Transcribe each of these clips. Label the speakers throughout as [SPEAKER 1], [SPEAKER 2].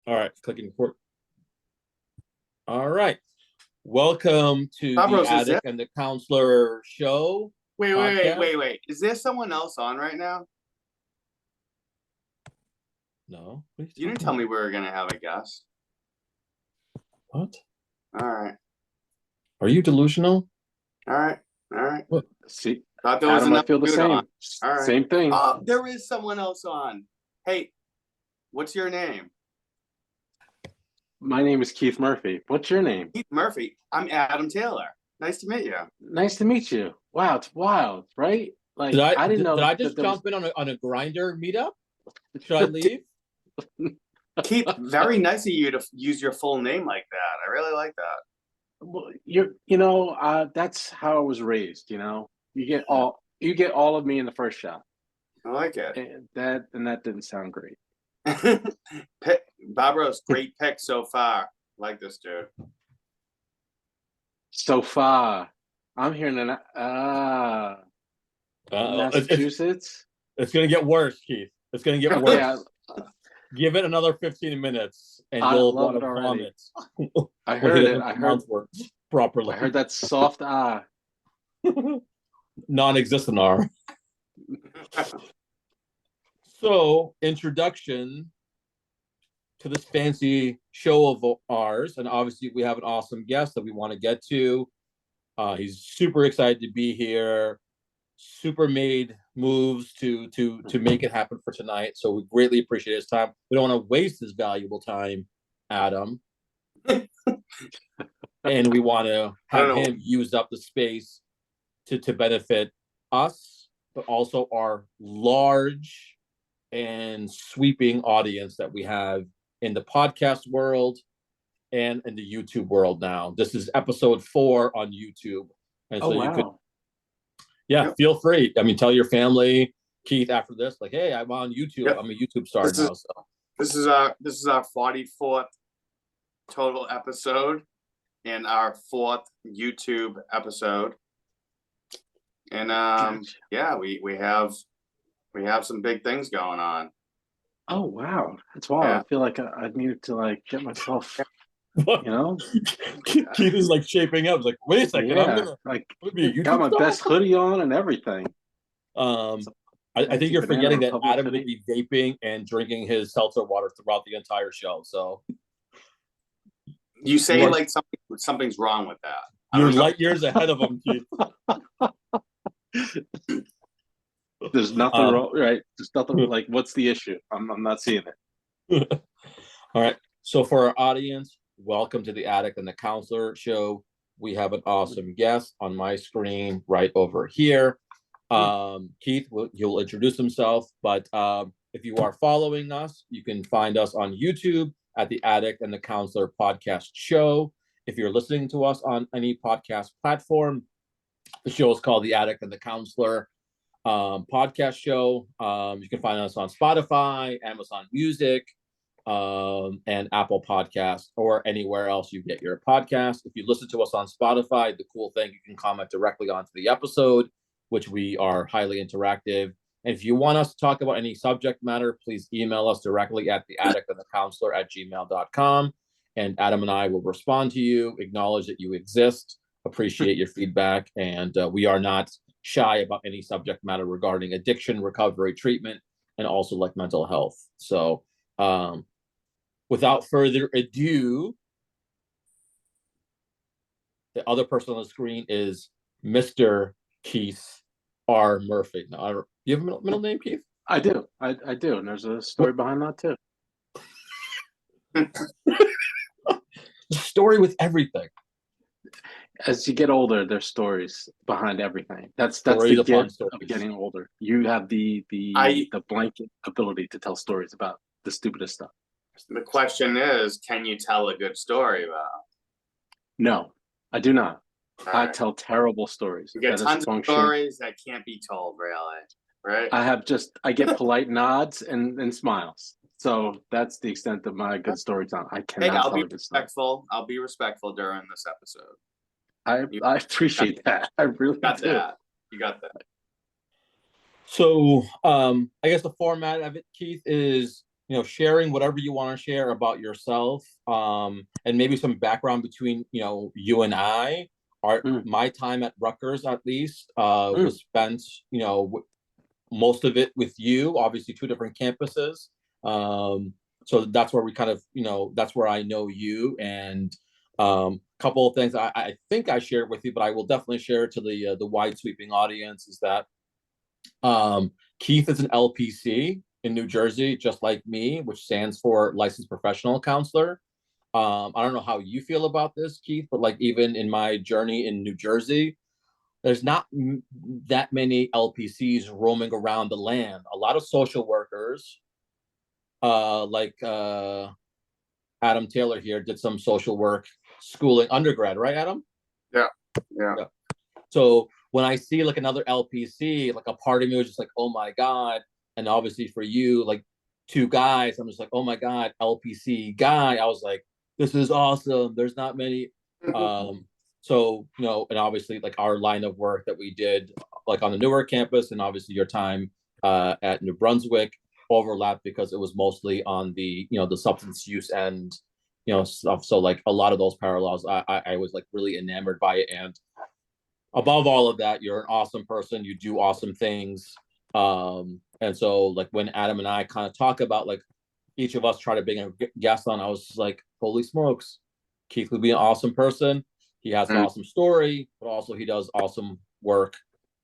[SPEAKER 1] All right, clicking record. All right. Welcome to the
[SPEAKER 2] Stavros, is
[SPEAKER 1] Attic
[SPEAKER 2] there?
[SPEAKER 1] and the Counselor show podcast.
[SPEAKER 2] Wait. Is there someone else on right now?
[SPEAKER 1] No. What are
[SPEAKER 2] You didn't
[SPEAKER 1] talking
[SPEAKER 2] tell
[SPEAKER 1] about?
[SPEAKER 2] me we were gonna have a guest.
[SPEAKER 1] What?
[SPEAKER 2] All right,
[SPEAKER 1] Are you delusional?
[SPEAKER 2] all right, all right.
[SPEAKER 1] What?
[SPEAKER 3] See,
[SPEAKER 2] Thought there was
[SPEAKER 3] Adam, I
[SPEAKER 2] another
[SPEAKER 3] feel the
[SPEAKER 2] dude on.
[SPEAKER 3] same.
[SPEAKER 2] All right.
[SPEAKER 3] Same thing.
[SPEAKER 2] Oh, there is someone else on. Hey, what's your name?
[SPEAKER 3] My name is Keith Murphy. What's your name?
[SPEAKER 2] Keith Murphy. I'm Adam Taylor. Nice to meet you.
[SPEAKER 3] Nice to meet you. Wow, it's wild, right?
[SPEAKER 1] Did
[SPEAKER 3] Like
[SPEAKER 1] I
[SPEAKER 3] I didn't
[SPEAKER 1] did,
[SPEAKER 3] know
[SPEAKER 1] did I
[SPEAKER 3] that
[SPEAKER 1] just
[SPEAKER 3] there was.
[SPEAKER 1] jump in on a grinder meetup? Should I leave?
[SPEAKER 2] Keith, very nice of you to use your full name like that. I really like that.
[SPEAKER 3] Well, that's how I was raised. You get all of me in the first shot,
[SPEAKER 2] I like it.
[SPEAKER 3] and that didn't sound great.
[SPEAKER 2] Barbara's great pick so far. Like this dude.
[SPEAKER 3] So far, I'm hearing Massachusetts.
[SPEAKER 1] It's going to get worse, Keith. It's going to get worse.
[SPEAKER 3] Yeah,
[SPEAKER 1] Give it another 15 minutes and
[SPEAKER 3] I
[SPEAKER 1] you'll
[SPEAKER 3] love
[SPEAKER 1] want
[SPEAKER 3] it
[SPEAKER 1] to
[SPEAKER 3] already.
[SPEAKER 1] vomit.
[SPEAKER 3] I heard it.
[SPEAKER 1] Properly.
[SPEAKER 3] I heard that soft
[SPEAKER 1] Non-existent R. So, introduction to this fancy show of ours, and obviously we have an awesome guest that we want to get to. He's super excited to be here. Super made moves to make it happen for tonight. So we greatly appreciate his time. We don't want to waste his valuable time, Adam. And we want to have him use up the space to benefit us, but also our large and sweeping audience that we have in the podcast world and in the YouTube world now. This is episode 4 on YouTube. And so you could, feel free. I mean, tell your family, Keith, after this, like, hey, I'm on YouTube. Yep. I'm a YouTube star now. So
[SPEAKER 2] this is our 44th total episode and our 4th YouTube episode. And we have some big things going on.
[SPEAKER 3] Oh wow, that's wild. Yeah. I feel like I needed to get myself,
[SPEAKER 1] Keith is like shaping up. He's like, wait a second,
[SPEAKER 3] yeah,
[SPEAKER 1] I'm gonna
[SPEAKER 3] be a YouTube got my star? Best hoodie on and everything.
[SPEAKER 1] I think you're forgetting that Adam will be vaping and drinking his seltzer water throughout the entire show. So
[SPEAKER 2] you say like something's wrong with that.
[SPEAKER 1] You're light years ahead of him, Keith.
[SPEAKER 3] There's nothing wrong, right? There's nothing like. What's the issue? I'm not seeing
[SPEAKER 1] it. All right. So for our audience, welcome to the Attic and the Counselor show. We have an awesome guest on my screen right over here. Keith, he'll introduce himself, but if you are following us, you can find us on YouTube at the Attic and the Counselor podcast show. If you're listening to us on any podcast platform, the show is called the Attic and the Counselor podcast show. You can find us on Spotify, Amazon Music, and Apple Podcasts, or anywhere else you get your podcast. If you listen to us on Spotify, the cool thing, you can comment directly onto the episode, which we are highly interactive. And if you want us to talk about any subject matter, please email us directly at theatticandthecounselor@gmail.com. And Adam and I will respond to you, acknowledge that you exist, appreciate your feedback, and we are not shy about any subject matter regarding addiction, recovery, treatment, and also like mental health. So without further ado, the other person on the screen is Mr. Keith R. Murphy. Now, do you have a middle name, Keith?
[SPEAKER 3] I do. I do. And there's a story behind that too.
[SPEAKER 1] Story with everything.
[SPEAKER 3] As you get older, there's stories behind everything. That's the gift of getting older. You have the blanket ability to tell stories about the stupidest stuff.
[SPEAKER 2] The question is, can you tell a good story about?
[SPEAKER 3] No, I do not. I tell terrible stories.
[SPEAKER 2] You get tons of stories that can't be told, really, right?
[SPEAKER 3] I get polite nods and smiles. So that's the extent of my good storytelling. I cannot
[SPEAKER 2] I'll be respectful. I'll be respectful during this episode.
[SPEAKER 3] I appreciate that. I really
[SPEAKER 2] got
[SPEAKER 3] do.
[SPEAKER 2] that. You got that.
[SPEAKER 1] So I guess the format of it, Keith, is sharing whatever you want to share about yourself, and maybe some background between, you and I. My time at Rutgers, at least, was spent, most of it with you, obviously 2 different campuses. So that's where we kind of, that's where I know you. And a couple of things I think I shared with you, but I will definitely share it to the wide sweeping audience, is that Keith is an LPC in New Jersey, just like me, which stands for Licensed Professional Counselor. I don't know how you feel about this, Keith, but like even in my journey in New Jersey, there's not that many LPCs roaming around the land. A lot of social workers, like Adam Taylor here, did some social work schooling undergrad, right, Adam?
[SPEAKER 2] Yeah.
[SPEAKER 1] So when I see like another LPC, like a part of me was just like, oh my God. And obviously for you, like 2 guys, I'm just like, oh my God, LPC guy. I was like, this is awesome. There's not many. So, and obviously like our line of work that we did like on the Newark campus, and obviously your time at New Brunswick overlapped because it was mostly on the, the substance use and, stuff. So like a lot of those parallels, I was like really enamored by it. And above all of that, you're an awesome person. You do awesome things. And so like when Adam and I kind of talk about like each of us try to bring a guest on, I was just like, holy smokes, Keith would be an awesome person. He has an awesome story, but also he does awesome work,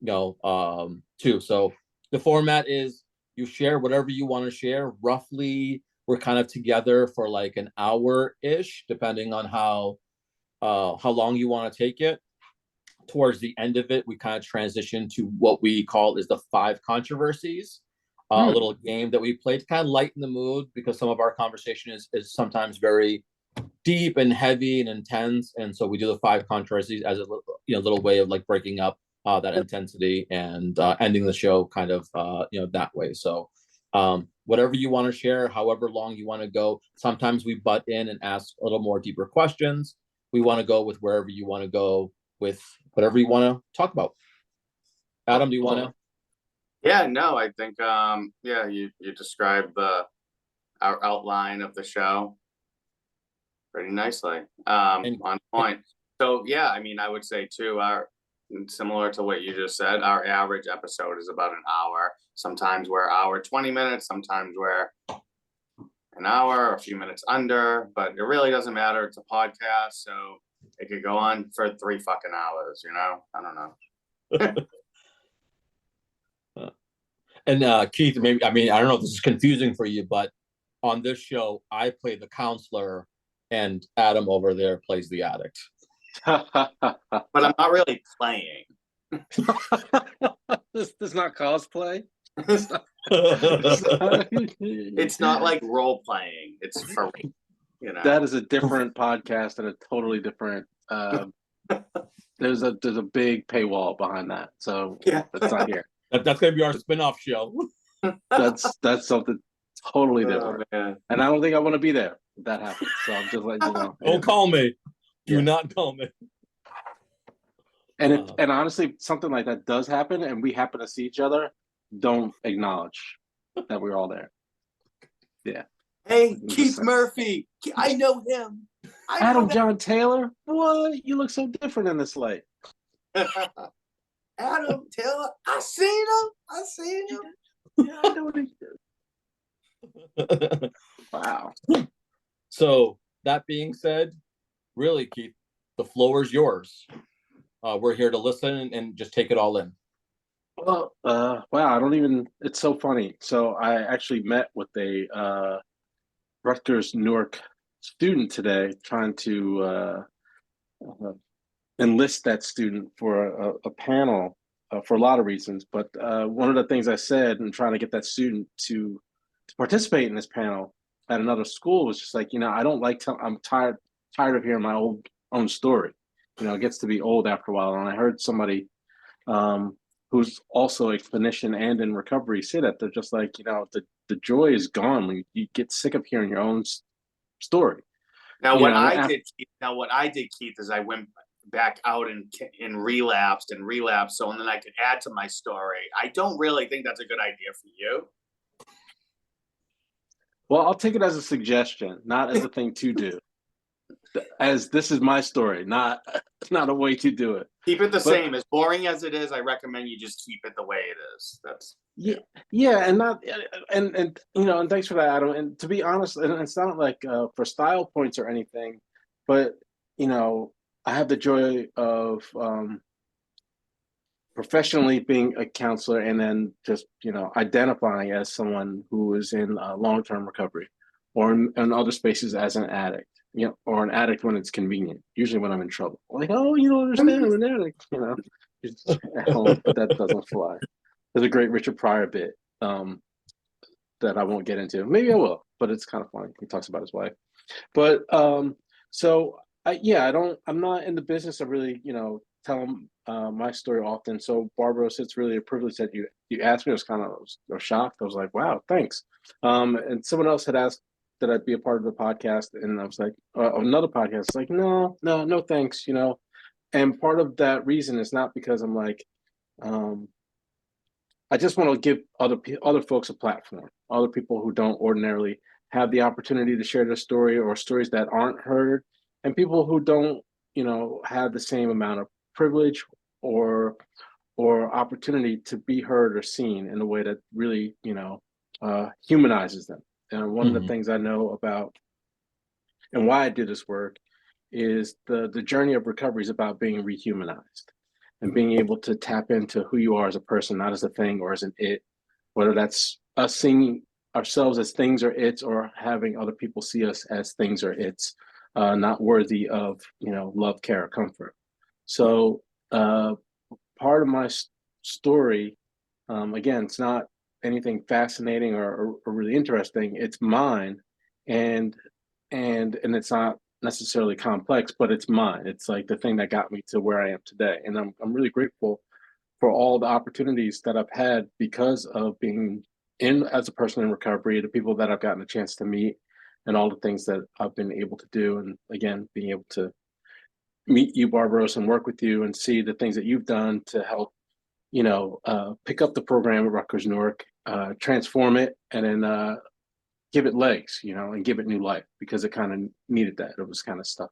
[SPEAKER 1] too. So the format is you share whatever you want to share. Roughly, we're kind of together for like an hour-ish, depending on how long you want to take it. Towards the end of it, we kind of transition to what we call is the 5 controversies, a little game that we play to kind of lighten the mood, because some of our conversation is sometimes very deep and heavy and intense. And so we do the 5 controversies as a little way of like breaking up that intensity and ending the show kind of that way. So whatever you want to share, however long you want to go. Sometimes we butt in and ask a little more deeper questions. We want to go with wherever you want to go with whatever you want to talk about. Adam, do you want to?
[SPEAKER 2] Yeah, no, I think you described our outline of the show pretty nicely. On point. So yeah, I mean, I would say too, similar to what you just said, our average episode is about an hour. Sometimes we're hour 20 minutes, sometimes we're an hour or a few minutes under, but it really doesn't matter. It's a podcast, so it could go on for 3 fucking hours, I don't know.
[SPEAKER 1] And Keith, maybe, I mean, I don't know if this is confusing for you, but on this show, I play the counselor and Adam over there plays the addict.
[SPEAKER 2] But I'm not really playing.
[SPEAKER 3] This is not cosplay.
[SPEAKER 2] It's not like role playing. It's for
[SPEAKER 3] That is a different podcast and a totally different. There's a big paywall behind that, so
[SPEAKER 2] yeah,
[SPEAKER 3] that's not here.
[SPEAKER 1] That's gonna be our spin-off show.
[SPEAKER 3] That's something totally different,
[SPEAKER 2] man.
[SPEAKER 3] And I don't think I want to be there if that happens. So I'm just letting you know.
[SPEAKER 1] Don't call me. Do not call me.
[SPEAKER 3] And and honestly, something like that does happen, and we happen to see each other, don't acknowledge that we're all there. Yeah.
[SPEAKER 2] Hey, Keith Murphy. I know him.
[SPEAKER 3] Adam John Taylor. What? You look so different in this light.
[SPEAKER 2] Adam Taylor. I seen him.
[SPEAKER 3] Yeah, I know what he did. Wow.
[SPEAKER 1] So that being said, really, Keith, the floor is yours. We're here to listen and just take it all in.
[SPEAKER 3] Well, wow, I don't even, it's so funny. So I actually met with a Rutgers Newark student today, trying to enlist that student for a panel for a lot of reasons. But one of the things I said and trying to get that student to participate in this panel at another school was just like, I don't like, I'm tired of hearing my own story. It gets to be old after a while. And I heard somebody who's also a clinician and in recovery say that they're just like, the joy is gone when you get sick of hearing your own story.
[SPEAKER 2] Now, what I did, Keith, is I went back out and relapsed. So, and then I could add to my story. I don't really think that's a good idea for you.
[SPEAKER 3] Well, I'll take it as a suggestion, not as a thing to do. As this is my story, not a way to do it.
[SPEAKER 2] Keep it the
[SPEAKER 3] But
[SPEAKER 2] same. As boring as it is, I recommend you just keep it the way it is. That's
[SPEAKER 3] yeah, and not and and thanks for that, Adam. And to be honest, and it's not like for style points or anything, but I have the joy of professionally being a counselor and then just identifying as someone who is in long-term recovery or in other spaces as an addict, or an addict when it's convenient, usually when I'm in trouble, like, oh, you don't understand, I'm an addict, just at home. But that doesn't fly. There's a great Richard Pryor bit that I won't get into. Maybe I will, but it's kind of funny. He talks about his wife. But so I'm not in the business of really, telling my story often. So Barbaros, it's really a privilege that you asked me. I was kind of shocked. I was like, wow, thanks. And someone else had asked that I'd be a part of the podcast, and I was like, another podcast. Like, no, thanks. And part of that reason is not because I'm like, I just want to give other folks a platform, other people who don't ordinarily have the opportunity to share their story or stories that aren't heard, and people who don't, have the same amount of privilege or opportunity to be heard or seen in a way that really, humanizes them. And one of the things I know about and why I do this work is the journey of recovery is about being rehumanized and being able to tap into who you are as a person, not as a thing or as an it, whether that's us seeing ourselves as things or its, or having other people see us as things or its, not worthy of, love, care, or comfort. So part of my story, again, it's not anything fascinating or really interesting. It's mine, and it's not necessarily complex, but it's mine. It's like the thing that got me to where I am today, and I'm really grateful for all the opportunities that I've had because of being in as a person in recovery, the people that I've gotten a chance to meet, and all the things that I've been able to do. And again, being able to meet you, Barbaros, and work with you and see the things that you've done to help, pick up the program at Rutgers Newark, transform it, and then give it legs, and give it new life, because it kind of needed that. It was kind of stuck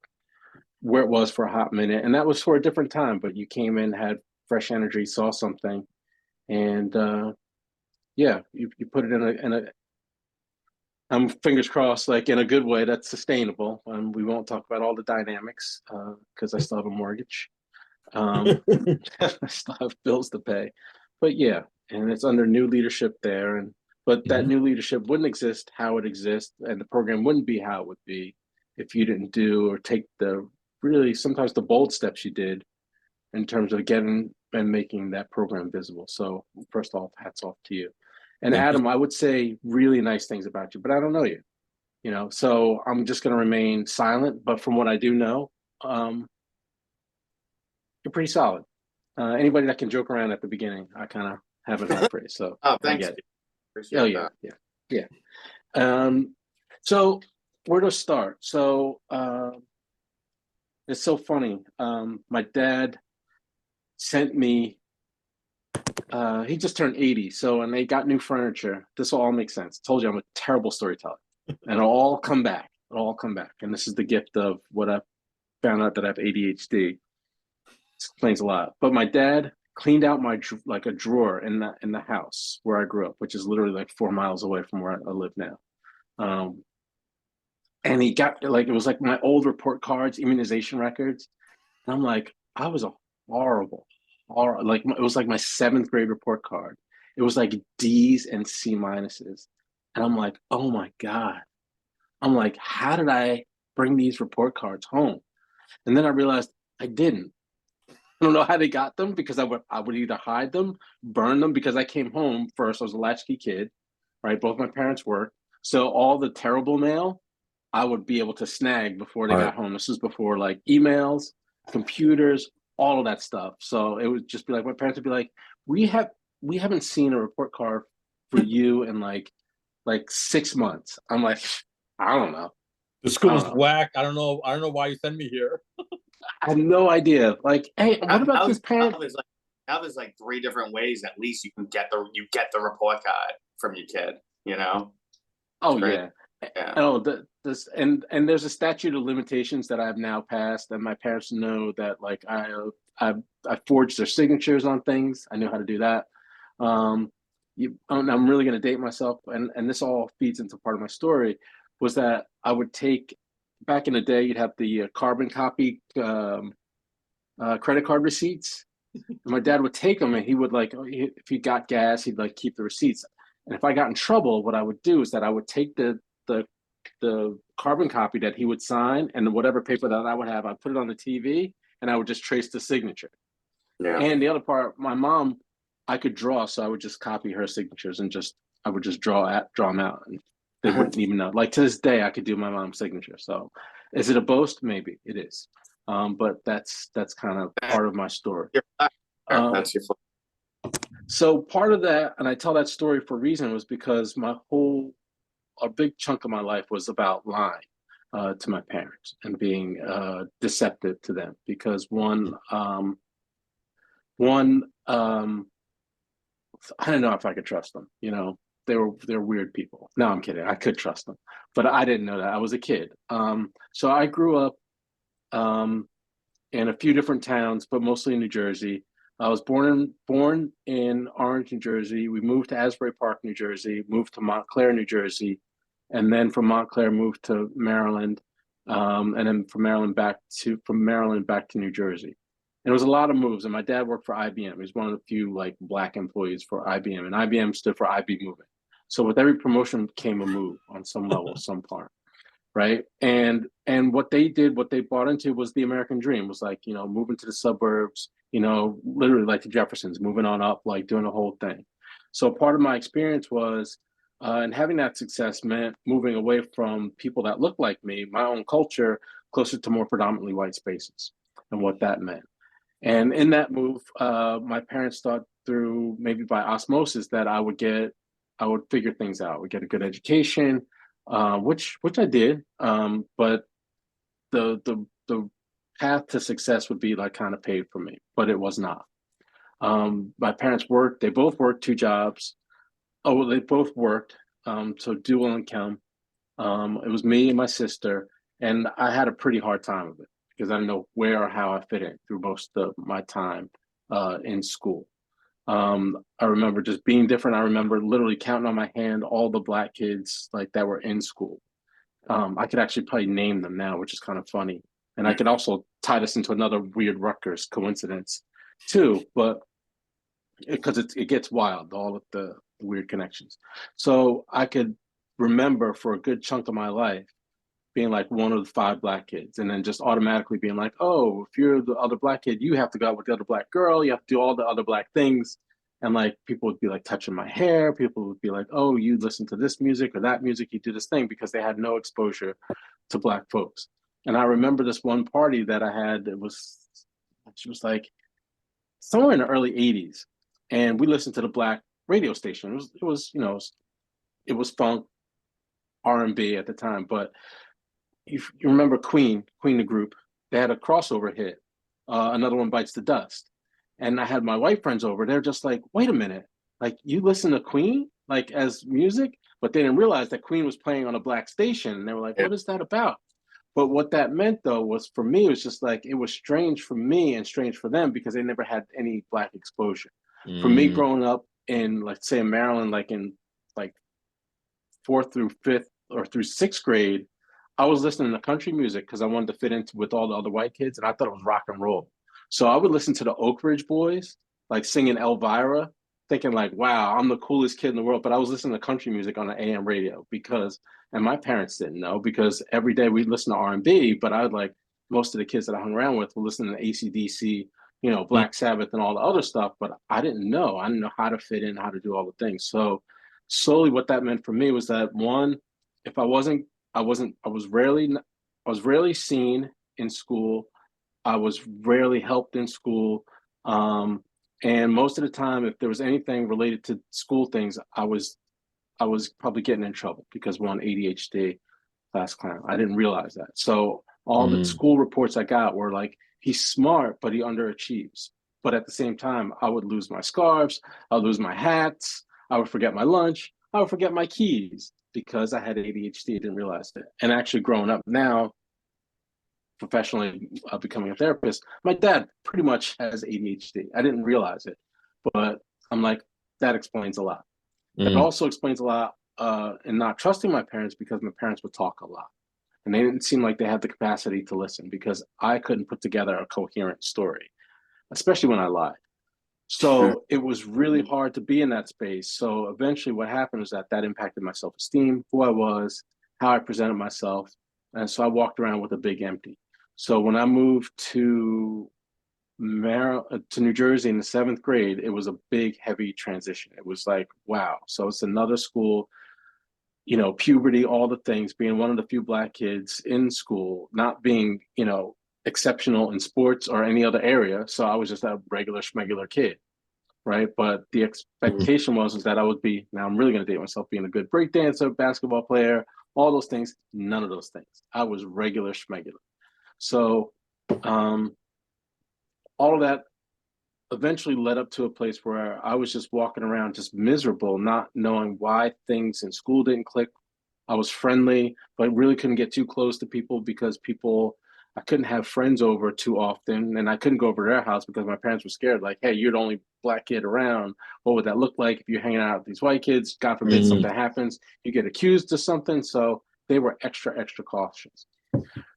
[SPEAKER 3] where it was for a hot minute, and that was for a different time. But you came in, had fresh energy, saw something, and you put it in a I'm fingers crossed, like in a good way that's sustainable. We won't talk about all the dynamics because I still have a mortgage. I still have bills to pay. But yeah, and it's under new leadership there. But that new leadership wouldn't exist how it exists, and the program wouldn't be how it would be if you didn't do or take the really sometimes the bold steps you did in terms of getting and making that program visible. So first off, hats off to you. And
[SPEAKER 1] Thank you.
[SPEAKER 3] Adam, I would say really nice things about you, but I don't know you, so I'm just going to remain silent. But from what I do know, you're pretty solid. Anybody that can joke around at the beginning, I kind of have in high praise. So
[SPEAKER 2] thanks.
[SPEAKER 3] Appreciate that. Yeah. So where to start? So it's so funny. My dad sent me. He just turned 80, and they got new furniture. This will all make sense. Told you I'm a terrible storyteller, and it'll all come back. And this is the gift of what I found out, that I have ADHD. This explains a lot. But my dad cleaned out like a drawer in the house where I grew up, which is literally like 4 miles away from where I live now. And he got it was like my old report cards, immunization records. And I'm like, I was a horrible, like it was like my 7th grade report card. It was like D's and C minuses. And I'm like, oh my God. I'm like, how did I bring these report cards home? And then I realized I didn't. I don't know how they got them, because I would either hide them, burn them, because I came home first. I was a latchkey kid, right? Both my parents worked. So all the terrible mail, I would be able to snag before they got home. This was before like emails, computers, all of that stuff. So it would just be like, my parents would be like, we haven't seen a report card for you in like 6 months. I'm like, I don't know.
[SPEAKER 1] The school's whack. I don't know why you send me here.
[SPEAKER 3] I have no idea. Like, hey, what about this parent?
[SPEAKER 2] Now there's like 3 different ways at least you can get the report card from your kid,
[SPEAKER 3] Oh yeah.
[SPEAKER 2] Yeah.
[SPEAKER 3] Oh, this and there's a statute of limitations that I've now passed, and my parents know that like I forged their signatures on things. I know how to do that. Um, I'm really going to date myself, and this all feeds into part of my story. Was that I would take back in the day, you'd have the carbon copy credit card receipts. And my dad would take them, and he would like if he got gas, he'd like keep the receipts. And if I got in trouble, what I would do is that I would take the the carbon copy that he would sign and whatever paper that I would have, I'd put it on the TV and I would just trace the signature.
[SPEAKER 2] Yeah.
[SPEAKER 3] And the other part, my mom, I could draw, so I would just copy her signatures and I would just draw them out, and they wouldn't even know. Like to this day, I could do my mom's signature. So, is it a boast? Maybe it is, but that's kind of part of my story. Um,
[SPEAKER 2] That's your
[SPEAKER 3] so part of that, and I tell that story for a reason, was because a big chunk of my life was about lying to my parents and being deceptive to them because one I don't know if I could trust them. You know, they're weird people. No, I'm kidding. I could trust them, but I didn't know that. I was a kid. So I grew up um, in a few different towns, but mostly in New Jersey. I was born in Orange, New Jersey. We moved to Asbury Park, New Jersey. Moved to Montclair, New Jersey, and then from Montclair moved to Maryland, and then from Maryland back to New Jersey. And it was a lot of moves. And my dad worked for IBM. He's one of the few like black employees for IBM, and IBM stood for IB Moving. So with every promotion came a move on some level, some part, right? And what they did, what they bought into was the American dream. Was like, you know, moving to the suburbs, you know, literally like the Jeffersons, moving on up, like doing the whole thing. So part of my experience was, and having that success meant moving away from people that looked like me, my own culture, closer to more predominantly white spaces, and what that meant. And in that move, my parents thought through maybe by osmosis that I would figure things out, would get a good education, which I did. But the path to success would be like kind of paved for me, but it was not. My parents worked; they both worked two jobs. Oh, well, they both worked, so dual income. It was me and my sister, and I had a pretty hard time of it because I didn't know where or how I fit in through most of my time in school. I remember just being different. I remember literally counting on my hand all the black kids like that were in school. I could actually probably name them now, which is kind of funny. And I could also tie this into another weird Rutgers coincidence too, but because it gets wild, all of the weird connections. So I could remember for a good chunk of my life being like one of the five black kids, and then just automatically being like, oh, if you're the other black kid, you have to go out with the other black girl, you have to do all the other black things. And like people would be like touching my hair, people would be like, oh, you listen to this music or that music, you do this thing, because they had no exposure to black folks. And I remember this one party that I had, she was like somewhere in the early 80s. And we listened to the black radio station. It was funk, R&B at the time, but you remember Queen the group, they had a crossover hit, Another One Bites the Dust. And I had my white friends over, they're just like, wait a minute, like you listen to Queen like as music? But they didn't realize that Queen was playing on a black station. And they were like,
[SPEAKER 2] Yeah.
[SPEAKER 3] what is that about? But what that meant though was for me, it was just like, it was strange for me and strange for them because they never had any black exposure. For me growing up in, let's say in Maryland, like in like fourth through fifth or through sixth grade, I was listening to country music because I wanted to fit into with all the other white kids, and I thought it was rock and roll. So I would listen to the Oak Ridge Boys, like singing Elvira, thinking like, "Wow, I'm the coolest kid in the world." But I was listening to country music on the AM radio and my parents didn't know because every day we'd listen to R&B. But I would like most of the kids that I hung around with were listening to AC/DC, you know, Black Sabbath and all the other stuff. But I didn't know. I didn't know how to fit in, how to do all the things. So slowly, what that meant for me was that one, if I was rarely seen in school. I was rarely helped in school. And most of the time, if there was anything related to school things, I was probably getting in trouble because one, ADHD, class clown. I didn't realize that. So all the school reports I got were like, he's smart, but he underachieves. But at the same time, I would lose my scarves, I would lose my hats, I would forget my lunch, I would forget my keys. because I had ADHD. I didn't realize it. And actually growing up now, professionally becoming a therapist, my dad pretty much has ADHD. I didn't realize it, but I'm like, that explains a lot. It also explains a lot in not trusting my parents, because my parents would talk a lot. And they didn't seem like they had the capacity to listen, because I couldn't put together a coherent story, especially when I lied. So it was really hard to be in that space. So eventually what happened was that impacted my self-esteem, who I was, how I presented myself. And so I walked around with a big empty. So when I moved to New Jersey in the 7th grade, it was a big, heavy transition. It was like, wow. So it's another school, you know, puberty, all the things, being one of the few Black kids in school, not being, you know, exceptional in sports or any other area. So I was just a regular schmegular kid, right? But the expectation was that I would be, now I'm really going to date myself, being a good breakdancer, basketball player, all those things. None of those things. I was regular schmegular. So all of that eventually led up to a place where I was just walking around just miserable, not knowing why things in school didn't click. I was friendly, but really couldn't get too close to people, because I couldn't have friends over too often, and I couldn't go over to their house because my parents were scared. Like, hey, you're the only Black kid around. What would that look like if you're hanging out with these white kids? God forbid something happens, you get accused of something. So they were extra, extra cautious.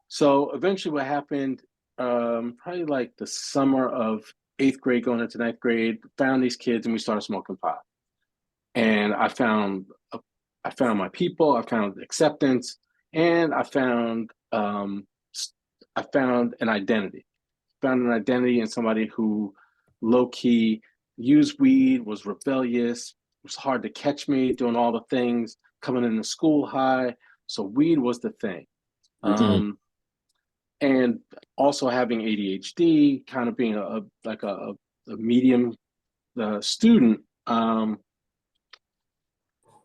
[SPEAKER 3] So eventually what happened, probably like the summer of 8th grade going into 9th grade, found these kids and we started smoking pot. And I found my people, I found acceptance, and I found an identity. Found an identity in somebody who low key used weed, was rebellious, it was hard to catch me doing all the things, coming into school high. So weed was the thing. And also having ADHD, kind of being a medium student,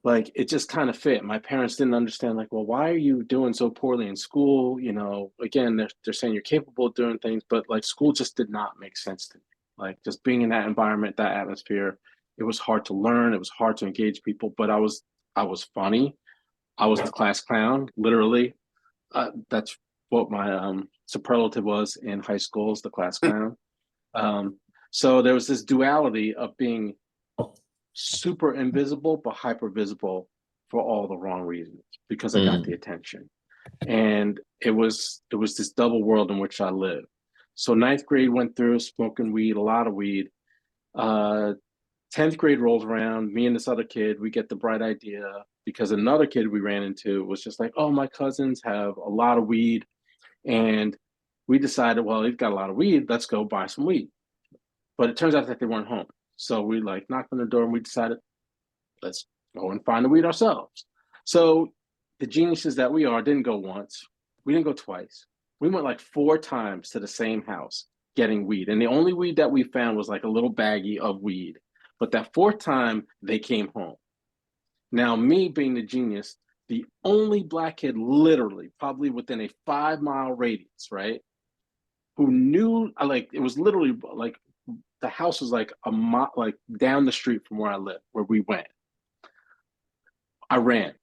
[SPEAKER 3] like it just kind of fit. My parents didn't understand, like, well, why are you doing so poorly in school? You know, again, they're saying you're capable of doing things, but like school just did not make sense to me. Like just being in that environment, that atmosphere, it was hard to learn. It was hard to engage people, but I was funny. I was the class clown, literally. That's what my superlative was in high school, is the class clown. So there was this duality of being super invisible but hyper visible for all the wrong reasons, because I got the attention. And it was this double world in which I lived. So 9th grade went through smoking weed, a lot of weed. 10th grade rolls around, me and this other kid, we get the bright idea, because another kid we ran into was just like, oh, my cousins have a lot of weed. And we decided, well, he's got a lot of weed, let's go buy some weed. But it turns out that they weren't home. So we like knocked on the door and we decided, let's go and find the weed ourselves. So the geniuses that we are didn't go once, we didn't go twice. We went like 4 times to the same house getting weed. And the only weed that we found was like a little baggie of weed. But that 4th time, they came home. Now, me being the genius, the only Black kid literally, probably within a 5-mile radius, right, who knew, like, it was literally like, the house was like a mile, like down the street from where I live, where we went. I ran.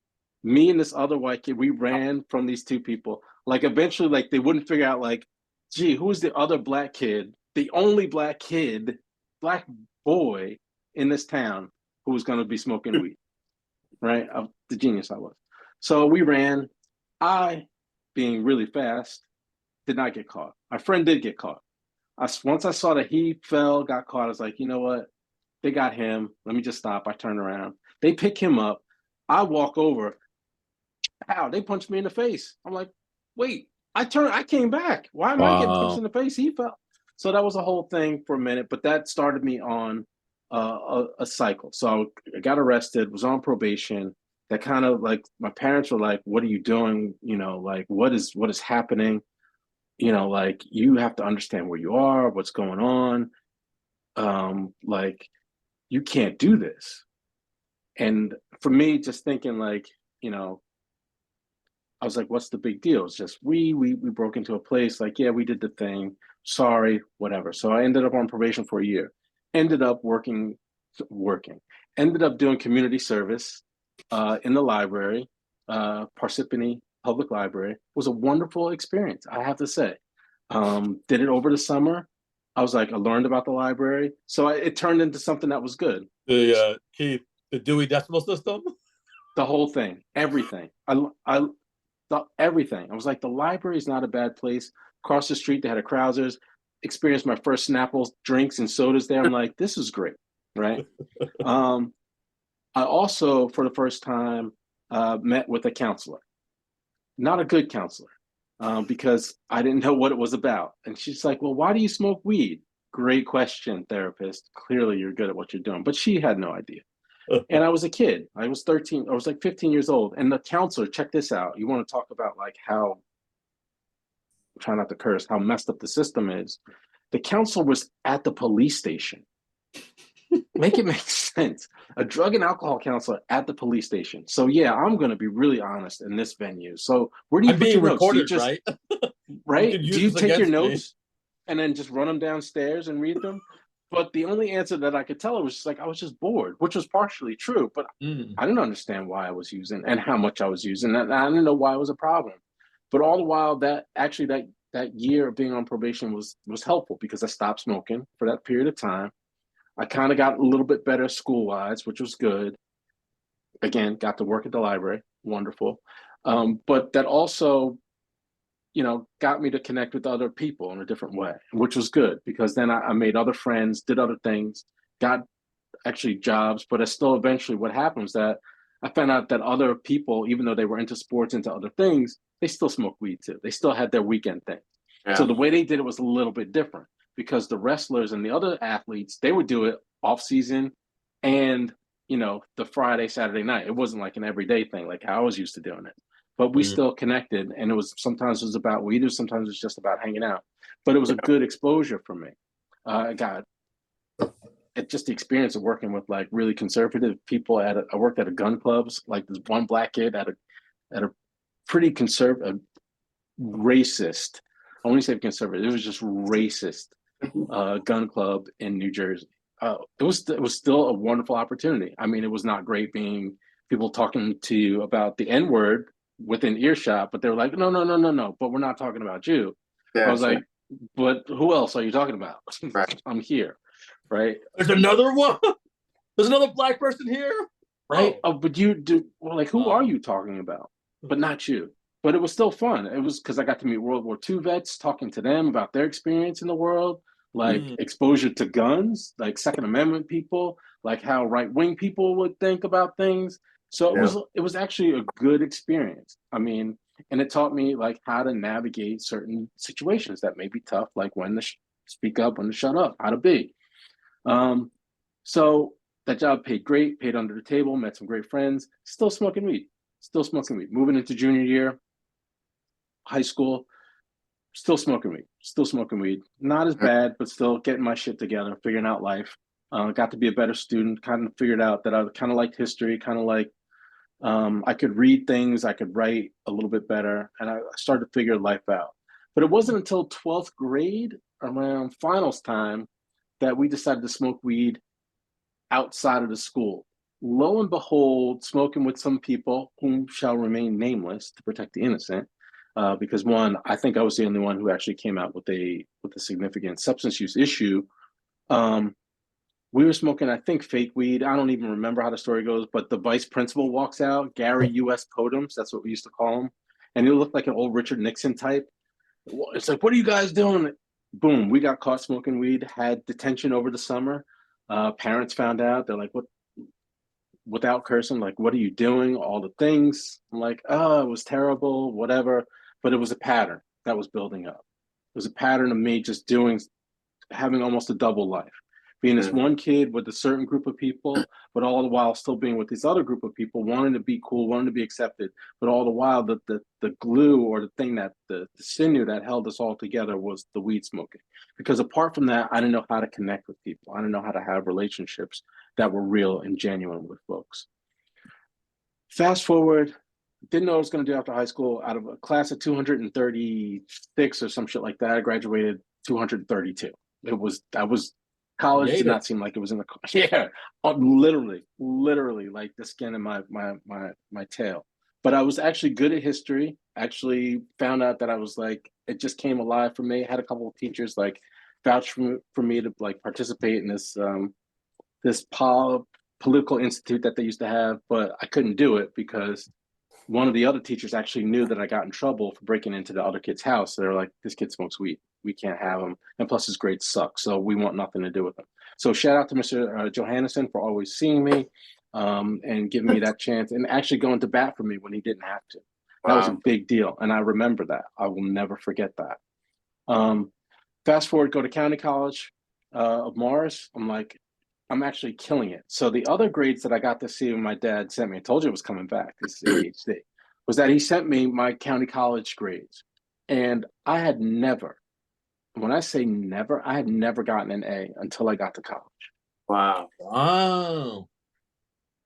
[SPEAKER 3] Me and this other white kid, we ran from these 2 people. Like eventually, like they wouldn't figure out, like, gee, who's the other Black kid, the only Black kid, Black boy in this town who was going to be smoking weed, right? The genius I was. So we ran. I, being really fast, did not get caught. My friend did get caught. Once I saw that he fell, got caught, I was like, you know what? They got him. Let me just stop. I turn around. They pick him up. I walk over. Ow, they punched me in the face. I'm like, wait, I came back. Why am I getting punched in the face? He fell. So that was a whole thing for a minute, but that started me on a cycle. So I got arrested, was on probation. That kind of like, my parents were like, what are you doing? You know, like, what is happening? You know, like, you have to understand where you are, what's going on. Like, you can't do this. And for me, just thinking like, you know, I was like, what's the big deal? It's just we broke into a place, like, yeah, we did the thing. Sorry, whatever. So I ended up on probation for a year. Ended up working. Ended up doing community service in the library. Parsippany Public Library. It was a wonderful experience, I have to say. Did it over the summer. I was like, I learned about the library. So it turned into something that was good.
[SPEAKER 1] The Keith, the Dewey Decimal System.
[SPEAKER 3] The whole thing, everything. Everything. I was like, the library is not a bad place. Across the street, they had a Krauser's. Experienced my first Snapple drinks and sodas there. I'm like, this is great, right? I also, for the first time, met with a counselor. Not a good counselor, because I didn't know what it was about. And she's like, well, why do you smoke weed? Great question, therapist. Clearly, you're good at what you're doing. But she had no idea. And I was a kid. I was 13. I was like 15 years old. And the counselor, check this out. You want to talk about like how, try not to curse, how messed up the system is. The counselor was at the police station. Make it make sense. A drug and alcohol counselor at the police station. So yeah, I'm going to be really honest in this venue. So where do you
[SPEAKER 1] I'm
[SPEAKER 3] put
[SPEAKER 1] being
[SPEAKER 3] your
[SPEAKER 1] recorded,
[SPEAKER 3] notes? Do you just,
[SPEAKER 1] right?
[SPEAKER 3] right?
[SPEAKER 1] You
[SPEAKER 3] Do you
[SPEAKER 1] this
[SPEAKER 3] take your
[SPEAKER 1] against me.
[SPEAKER 3] notes and then just run them downstairs and read them? But the only answer that I could tell her was just like, I was just bored, which was partially true, but I didn't understand why I was using and how much I was using. And I didn't know why it was a problem. But all the while, that year of being on probation was helpful because I stopped smoking for that period of time. I kind of got a little bit better school-wise, which was good. Again, got to work at the library, wonderful. But that also, got me to connect with other people in a different way, which was good because then I made other friends, did other things, got actually jobs. But I still eventually, what happened was that I found out that other people, even though they were into sports, into other things, they still smoked weed too. They still had their weekend thing.
[SPEAKER 2] Yeah.
[SPEAKER 3] So the way they did it was a little bit different because the wrestlers and the other athletes, they would do it off season and, the Friday, Saturday night. It wasn't like an everyday thing like how I was used to doing it. But we still connected, and sometimes it was about weed, or sometimes it was just about hanging out. But it was a good exposure for me. I got just the experience of working with like really conservative people I worked at a gun clubs, like this one black kid at a pretty conservative, racist. I won't say conservative. It was just racist gun club in New Jersey. It was still a wonderful opportunity. I mean, it was not great being people talking to you about the N word within earshot, but they were like, no, no, no, no, no. But we're not talking about you.
[SPEAKER 2] Yeah,
[SPEAKER 3] I was like, but who else are you talking about?
[SPEAKER 2] Right.
[SPEAKER 3] I'm here, right?
[SPEAKER 1] There's another one. There's another black person here.
[SPEAKER 3] Right? Oh, but you do. Well, like, who are you talking about? But not you. But it was still fun. It was because I got to meet World War II vets, talking to them about their experience in the world, like exposure to guns, like Second Amendment people, like how right-wing people would think about things. So it was actually a good experience. I mean, and it taught me like how to navigate certain situations that may be tough, like when to speak up, when to shut up, how to be. So that job paid great, paid under the table, met some great friends, still smoking weed. Moving into junior year, high school, still smoking weed. Not as bad, but still getting my shit together, figuring out life. Got to be a better student, kind of figured out that I kind of liked history, kind of like I could read things, I could write a little bit better, and I started to figure life out. But it wasn't until 12th grade, around finals time, that we decided to smoke weed outside of the school. Lo and behold, smoking with some people whom shall remain nameless to protect the innocent, because one, I think I was the only one who actually came out with a significant substance use issue. We were smoking, I think, fake weed. I don't even remember how the story goes, but the vice principal walks out, Gary U.S. Podums, that's what we used to call him, and he looked like an old Richard Nixon type. It's like, what are you guys doing? Boom, we got caught smoking weed, had detention over the summer. Parents found out. They're like, what? Without cursing, like, what are you doing? All the things. I'm like, oh, it was terrible, whatever. But it was a pattern that was building up. It was a pattern of me just having almost a double life. Being this one kid with a certain group of people, but all the while still being with this other group of people, wanting to be cool, wanting to be accepted. But all the while, the glue or the thing that the sinew that held us all together was the weed smoking. Because apart from that, I didn't know how to connect with people. I didn't know how to have relationships that were real and genuine with folks. Fast forward, didn't know what I was going to do after high school. Out of a class of 236 or some shit like that, I graduated 232. College did not seem like it was in literally like the skin in my tail. but I was actually good at history. Actually found out that I was like, it just came alive for me. I had a couple of teachers like vouch for me to like participate in this political institute that they used to have, but I couldn't do it because one of the other teachers actually knew that I got in trouble for breaking into the other kid's house. So they're like, this kid smokes weed. We can't have him. And plus his grades suck. So we want nothing to do with him. So shout out to Mr. Johannesson for always seeing me and giving me that chance and actually going to bat for me when he didn't have to. That was a
[SPEAKER 2] Wow.
[SPEAKER 3] big deal. And I remember that. I will never forget that. Fast forward, go to County College of Mars. I'm like, I'm actually killing it. So the other grades that I got to see when my dad sent me, I told you it was coming back, this ADHD, was that he sent me my county college grades. And I had never, when I say never, I had never gotten an A until I got to college.
[SPEAKER 2] Wow.
[SPEAKER 1] Wow.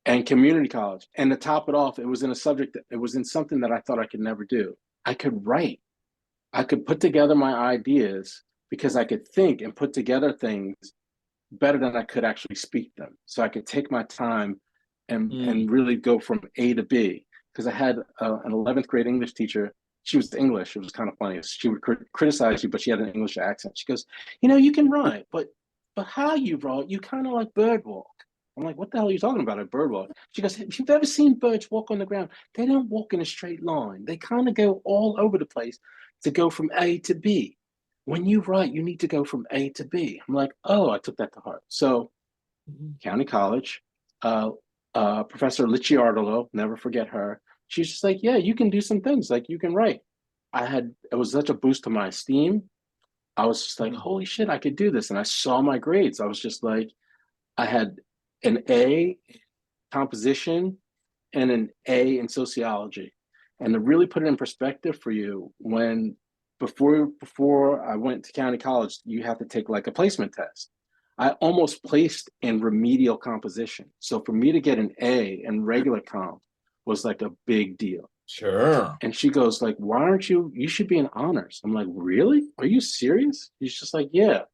[SPEAKER 3] And community college. And to top it off, it was in a subject that it was in something that I thought I could never do. I could write. I could put together my ideas because I could think and put together things better than I could actually speak them. So I could take my time and really go from A to B. Because I had an 11th grade English teacher. She was English. It was kind of funny. She would criticize you, but she had an English accent. She goes, you can write, but how you write, you kind of like bird walk. I'm like, what the hell are you talking about? A bird walk? She goes, if you've ever seen birds walk on the ground, they don't walk in a straight line. They kind of go all over the place to go from A to B. When you write, you need to go from A to B. I'm like, oh, I took that to heart. So, County College, Professor Licciardolo, never forget her. She's just like, yeah, you can do some things. Like, you can write. It was such a boost to my esteem. I was just like, holy shit, I could do this. And I saw my grades. I was just like, I had an A in composition and an A in sociology. And to really put it in perspective for you, before I went to county college, you have to take like a placement test. I almost placed in remedial composition. So for me to get an A in regular comp was like a big deal.
[SPEAKER 1] Sure.
[SPEAKER 3] And she goes like, why aren't you should be in honors. I'm like, really? Are you serious? She's just like, yeah.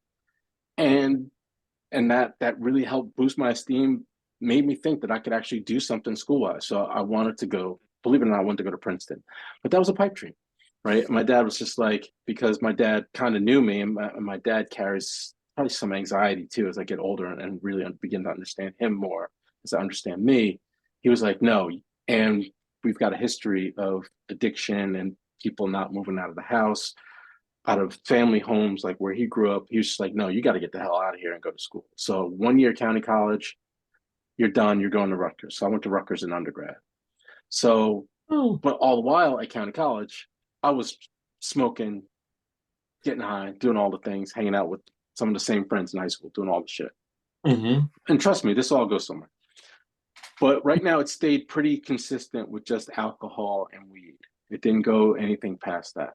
[SPEAKER 3] And that really helped boost my esteem, made me think that I could actually do something school-wise. So I wanted to go, believe it or not, I wanted to go to Princeton. But that was a pipe dream, right? My dad was just like, because my dad kind of knew me, and my dad carries probably some anxiety too as I get older and really begin to understand him more as I understand me. He was like, no. And we've got a history of addiction and people not moving out of the house, out of family homes, like where he grew up. He was just like, no, you got to get the hell out of here and go to school. So 1 year county college, you're done, you're going to Rutgers. So I went to Rutgers in undergrad. So, but all the while at county college, I was smoking, getting high, doing all the things, hanging out with some of the same friends in high school, doing all the shit. And trust me, this all goes somewhere. But right now, it stayed pretty consistent with just alcohol and weed. It didn't go anything past that.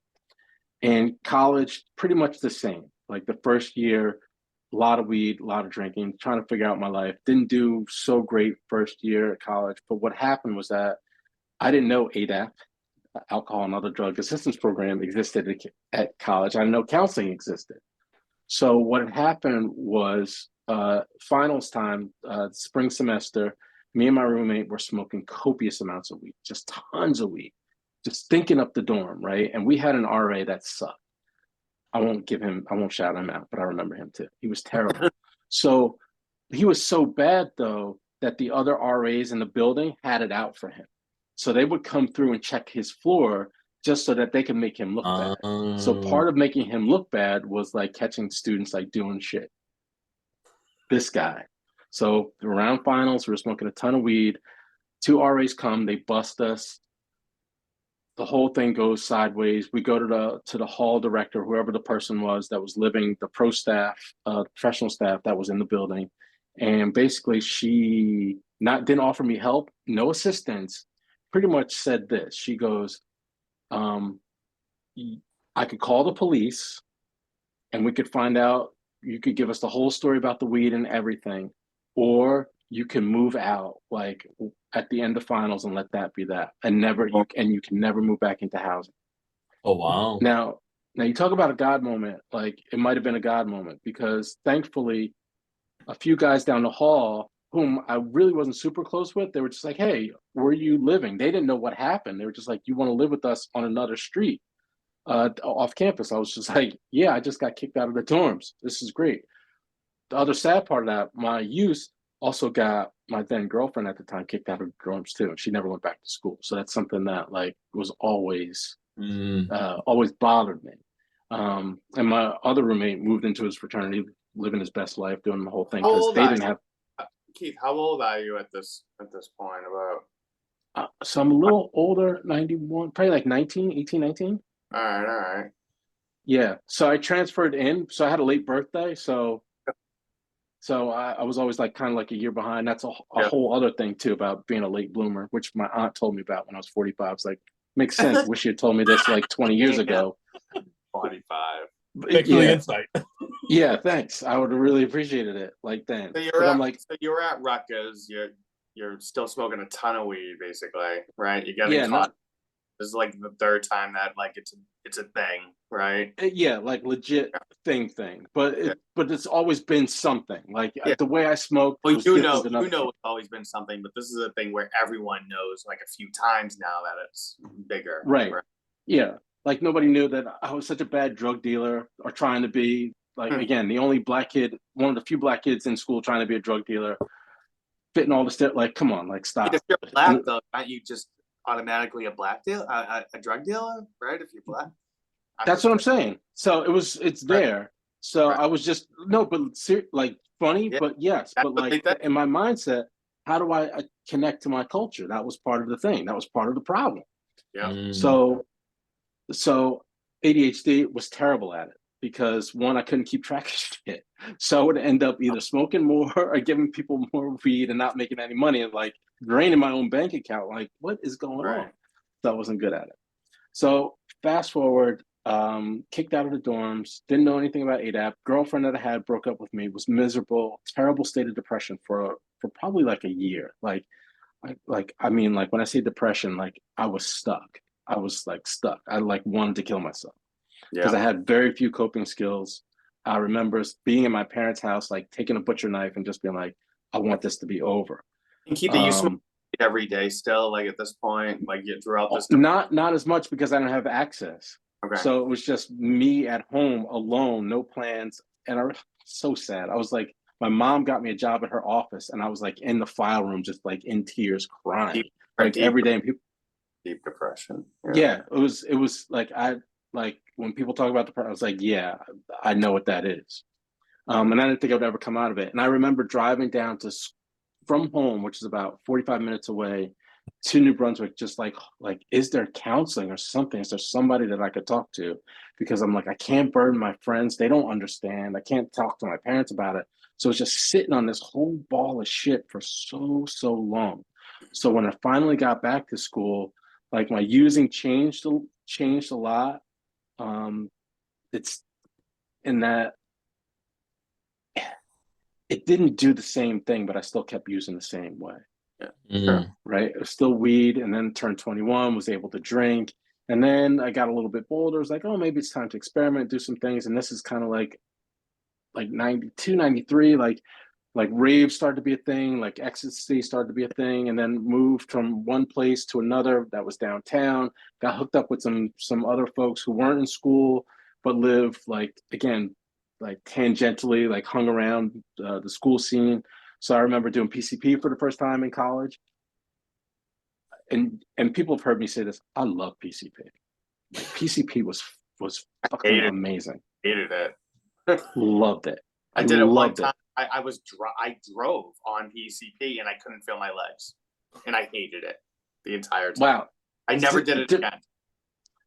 [SPEAKER 3] And college, pretty much the same. Like the first year, a lot of weed, a lot of drinking, trying to figure out my life. Didn't do so great first year at college. But what happened was that I didn't know ADAP, alcohol and other drug assistance program, existed at college. I didn't know counseling existed. So what had happened was finals time, spring semester, me and my roommate were smoking copious amounts of weed, just tons of weed, just stinking up the dorm, right? And we had an RA that sucked. I won't shout him out, but I remember him too. He was terrible. So he was so bad though that the other RAs in the building had it out for him. So they would come through and check his floor just so that they could make him look bad. So part of making him look bad was like catching students like doing shit. This guy. So around finals, we were smoking a ton of weed. 2 RAs come, they bust us. The whole thing goes sideways. We go to the hall director, whoever the person was that was living, the pro staff, professional staff that was in the building, and basically she didn't offer me help, no assistance. Pretty much said this. She goes, I could call the police, and we could find out. You could give us the whole story about the weed and everything, or you can move out like at the end of finals and let that be that, and you can never move back into housing.
[SPEAKER 1] Oh wow.
[SPEAKER 3] Now you talk about a God moment. Like it might have been a God moment because thankfully, a few guys down the hall whom I really wasn't super close with, they were just like, "Hey, where are you living?" They didn't know what happened. They were just like, "You want to live with us on another street off campus?" I was just like, "Yeah, I just got kicked out of the dorms. This is great." The other sad part of that, my youth also got my then girlfriend at the time kicked out of the dorms too. She never went back to school. So that's something that like was always bothered me. And my other roommate moved into his fraternity, living his best life, doing the whole thing
[SPEAKER 2] How
[SPEAKER 3] because
[SPEAKER 2] old
[SPEAKER 3] they
[SPEAKER 2] are
[SPEAKER 3] didn't
[SPEAKER 2] you?
[SPEAKER 3] have.
[SPEAKER 2] Keith, how old are you at this point? About
[SPEAKER 3] So I'm a little older, 91, probably like 19, 18, 19.
[SPEAKER 2] all right.
[SPEAKER 3] Yeah. So I transferred in. So I had a late birthday. So I was always like kind of like a year behind. That's a
[SPEAKER 2] Yeah.
[SPEAKER 3] whole other thing too about being a late bloomer, which my aunt told me about when I was 45. It's like, makes sense. Wish you had told me this like 20 years ago.
[SPEAKER 2] 45.
[SPEAKER 1] Thanks for the
[SPEAKER 3] Yeah.
[SPEAKER 1] insight.
[SPEAKER 3] Yeah, thanks. I would have really appreciated it like then.
[SPEAKER 2] So
[SPEAKER 3] But I'm like,
[SPEAKER 2] you were at Rutgers. You're still smoking a ton of weed, basically, right? You're getting
[SPEAKER 3] yeah,
[SPEAKER 2] caught. This is like the third time that like it's a thing, right?
[SPEAKER 3] yeah, like legit thing. But
[SPEAKER 2] Yeah.
[SPEAKER 3] but it's always been something. Like
[SPEAKER 2] Yeah.
[SPEAKER 3] the way I smoked
[SPEAKER 2] Well,
[SPEAKER 3] was
[SPEAKER 2] you
[SPEAKER 3] different
[SPEAKER 2] know,
[SPEAKER 3] than
[SPEAKER 2] you
[SPEAKER 3] other
[SPEAKER 2] know,
[SPEAKER 3] people.
[SPEAKER 2] it's always been something, but this is a thing where everyone knows like a few times now that it's bigger,
[SPEAKER 3] Right. Yeah. Like nobody knew that I was such a bad drug dealer or trying to be like again, the only black kid, one of the few black kids in school trying to be a drug dealer, fitting all the stuff. Like, come on, like stop.
[SPEAKER 2] If you're black,
[SPEAKER 3] And
[SPEAKER 2] though, aren't you just automatically a black dealer, a drug dealer, right? If you're black,
[SPEAKER 3] that's what I'm saying. So it's
[SPEAKER 2] Right.
[SPEAKER 3] there. So
[SPEAKER 2] Right.
[SPEAKER 3] I was just no, but like funny,
[SPEAKER 2] Yeah.
[SPEAKER 3] but yes,
[SPEAKER 2] That's
[SPEAKER 3] but
[SPEAKER 2] what they
[SPEAKER 3] like
[SPEAKER 2] think.
[SPEAKER 3] in my mindset, how do I connect to my culture? That was part of the thing. That was part of the problem.
[SPEAKER 2] Yeah.
[SPEAKER 3] So ADHD was terrible at it because one, I couldn't keep track of shit. So I would end up either smoking more or giving people more weed and not making any money and like draining my own bank account. Like, what is going
[SPEAKER 2] Right.
[SPEAKER 3] on? So I wasn't good at it. So fast forward, kicked out of the dorms, didn't know anything about ADAP. Girlfriend that I had broke up with me, was miserable, terrible state of depression for probably like a year. I mean, like when I say depression, like I was stuck. I was like stuck. I like wanted to kill myself because I
[SPEAKER 2] Yeah.
[SPEAKER 3] had very few coping skills. I remember being in my parents' house, like taking a butcher knife and just being like, I want this to be over.
[SPEAKER 2] And Keith, you smoke every day still, like at this point, like you throughout this.
[SPEAKER 3] Not as much because I don't have access.
[SPEAKER 2] Okay.
[SPEAKER 3] So it was just me at home alone, no plans. And I was so sad. I was like, my mom got me a job at her office and I was like in the file room, just like in tears, crying like every day. And people,
[SPEAKER 2] deep depression.
[SPEAKER 3] yeah, it was like, like when people talk about depression, I was like, yeah, I know what that is. And I didn't think I would ever come out of it. And I remember driving down from home, which is about 45 minutes away, to New Brunswick, just like, is there counseling or something? Is there somebody that I could talk to? Because I'm like, I can't burden my friends. They don't understand. I can't talk to my parents about it. So it's just sitting on this whole ball of shit for so long. So when I finally got back to school, like my using changed a lot. It's in that it didn't do the same thing, but I still kept using the same way.
[SPEAKER 2] Sure.
[SPEAKER 3] Right. It was still weed, and then turned 21, was able to drink. And then I got a little bit bolder. I was like, oh, maybe it's time to experiment, do some things. And this is kind of like 92, 93, like rave started to be a thing, like ecstasy started to be a thing, and then moved from one place to another that was downtown, got hooked up with some other folks who weren't in school, but lived like, again, like tangentially, like hung around the school scene. So I remember doing PCP for the first time in college. And people have heard me say this. I love PCP. Like PCP was fucking amazing.
[SPEAKER 2] Hated it.
[SPEAKER 3] Loved it.
[SPEAKER 2] I did it one time. I drove on PCP and I couldn't feel my legs, and I hated it the entire time.
[SPEAKER 3] Wow.
[SPEAKER 2] I never did it again.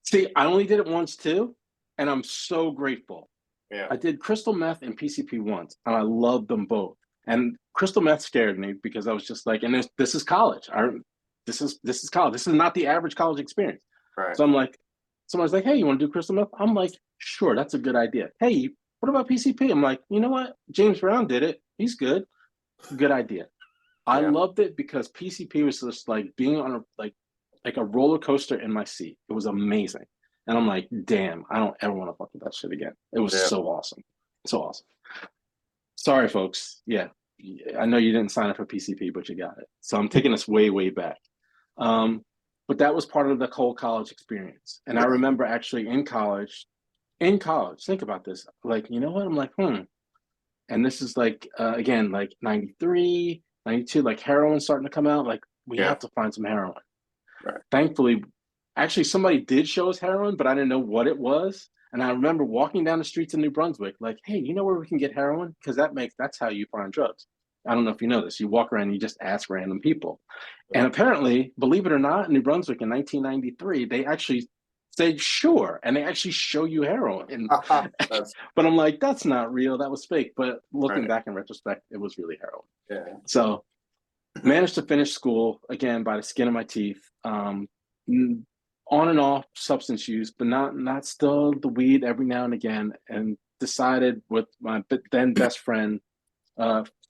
[SPEAKER 3] See, I only did it once too, and I'm so grateful.
[SPEAKER 2] Yeah.
[SPEAKER 3] I did crystal meth and PCP once, and I loved them both. And crystal meth scared me because I was just like, and this is college. This is college. This is not the average college experience.
[SPEAKER 2] Right.
[SPEAKER 3] So I'm like, someone's like, hey, you want to do crystal meth? I'm like, sure, that's a good idea. Hey, what about PCP? I'm like, you know what? James Brown did it. He's good. Good idea. I loved it because PCP was just like being on a roller coaster in my seat. It was amazing. And I'm like, damn, I don't ever want to fuck with that shit again. It was so awesome. So awesome. Sorry, folks. Yeah. I know you didn't sign up for PCP, but you got it. So I'm taking us way, way back. But that was part of the whole college experience. And I remember actually in college, think about this. Like, you know what? I'm like, And this is like, again, like 93, 92, like heroin starting to come out. Like, we have to find some heroin.
[SPEAKER 2] Right.
[SPEAKER 3] Thankfully, actually, somebody did show us heroin, but I didn't know what it was. And I remember walking down the streets in New Brunswick, like, hey, you know where we can get heroin? Because that's how you find drugs. I don't know if you know this. You walk around and you just ask random people. And apparently, believe it or not, in New Brunswick in 1993, they actually said, sure. And they actually show you heroin. But I'm like, that's not real. That was fake. But looking back in retrospect, it was really heroin.
[SPEAKER 2] Yeah.
[SPEAKER 3] So managed to finish school, again, by the skin of my teeth. On and off substance use, but not still the weed every now and again, and decided with my then best friend,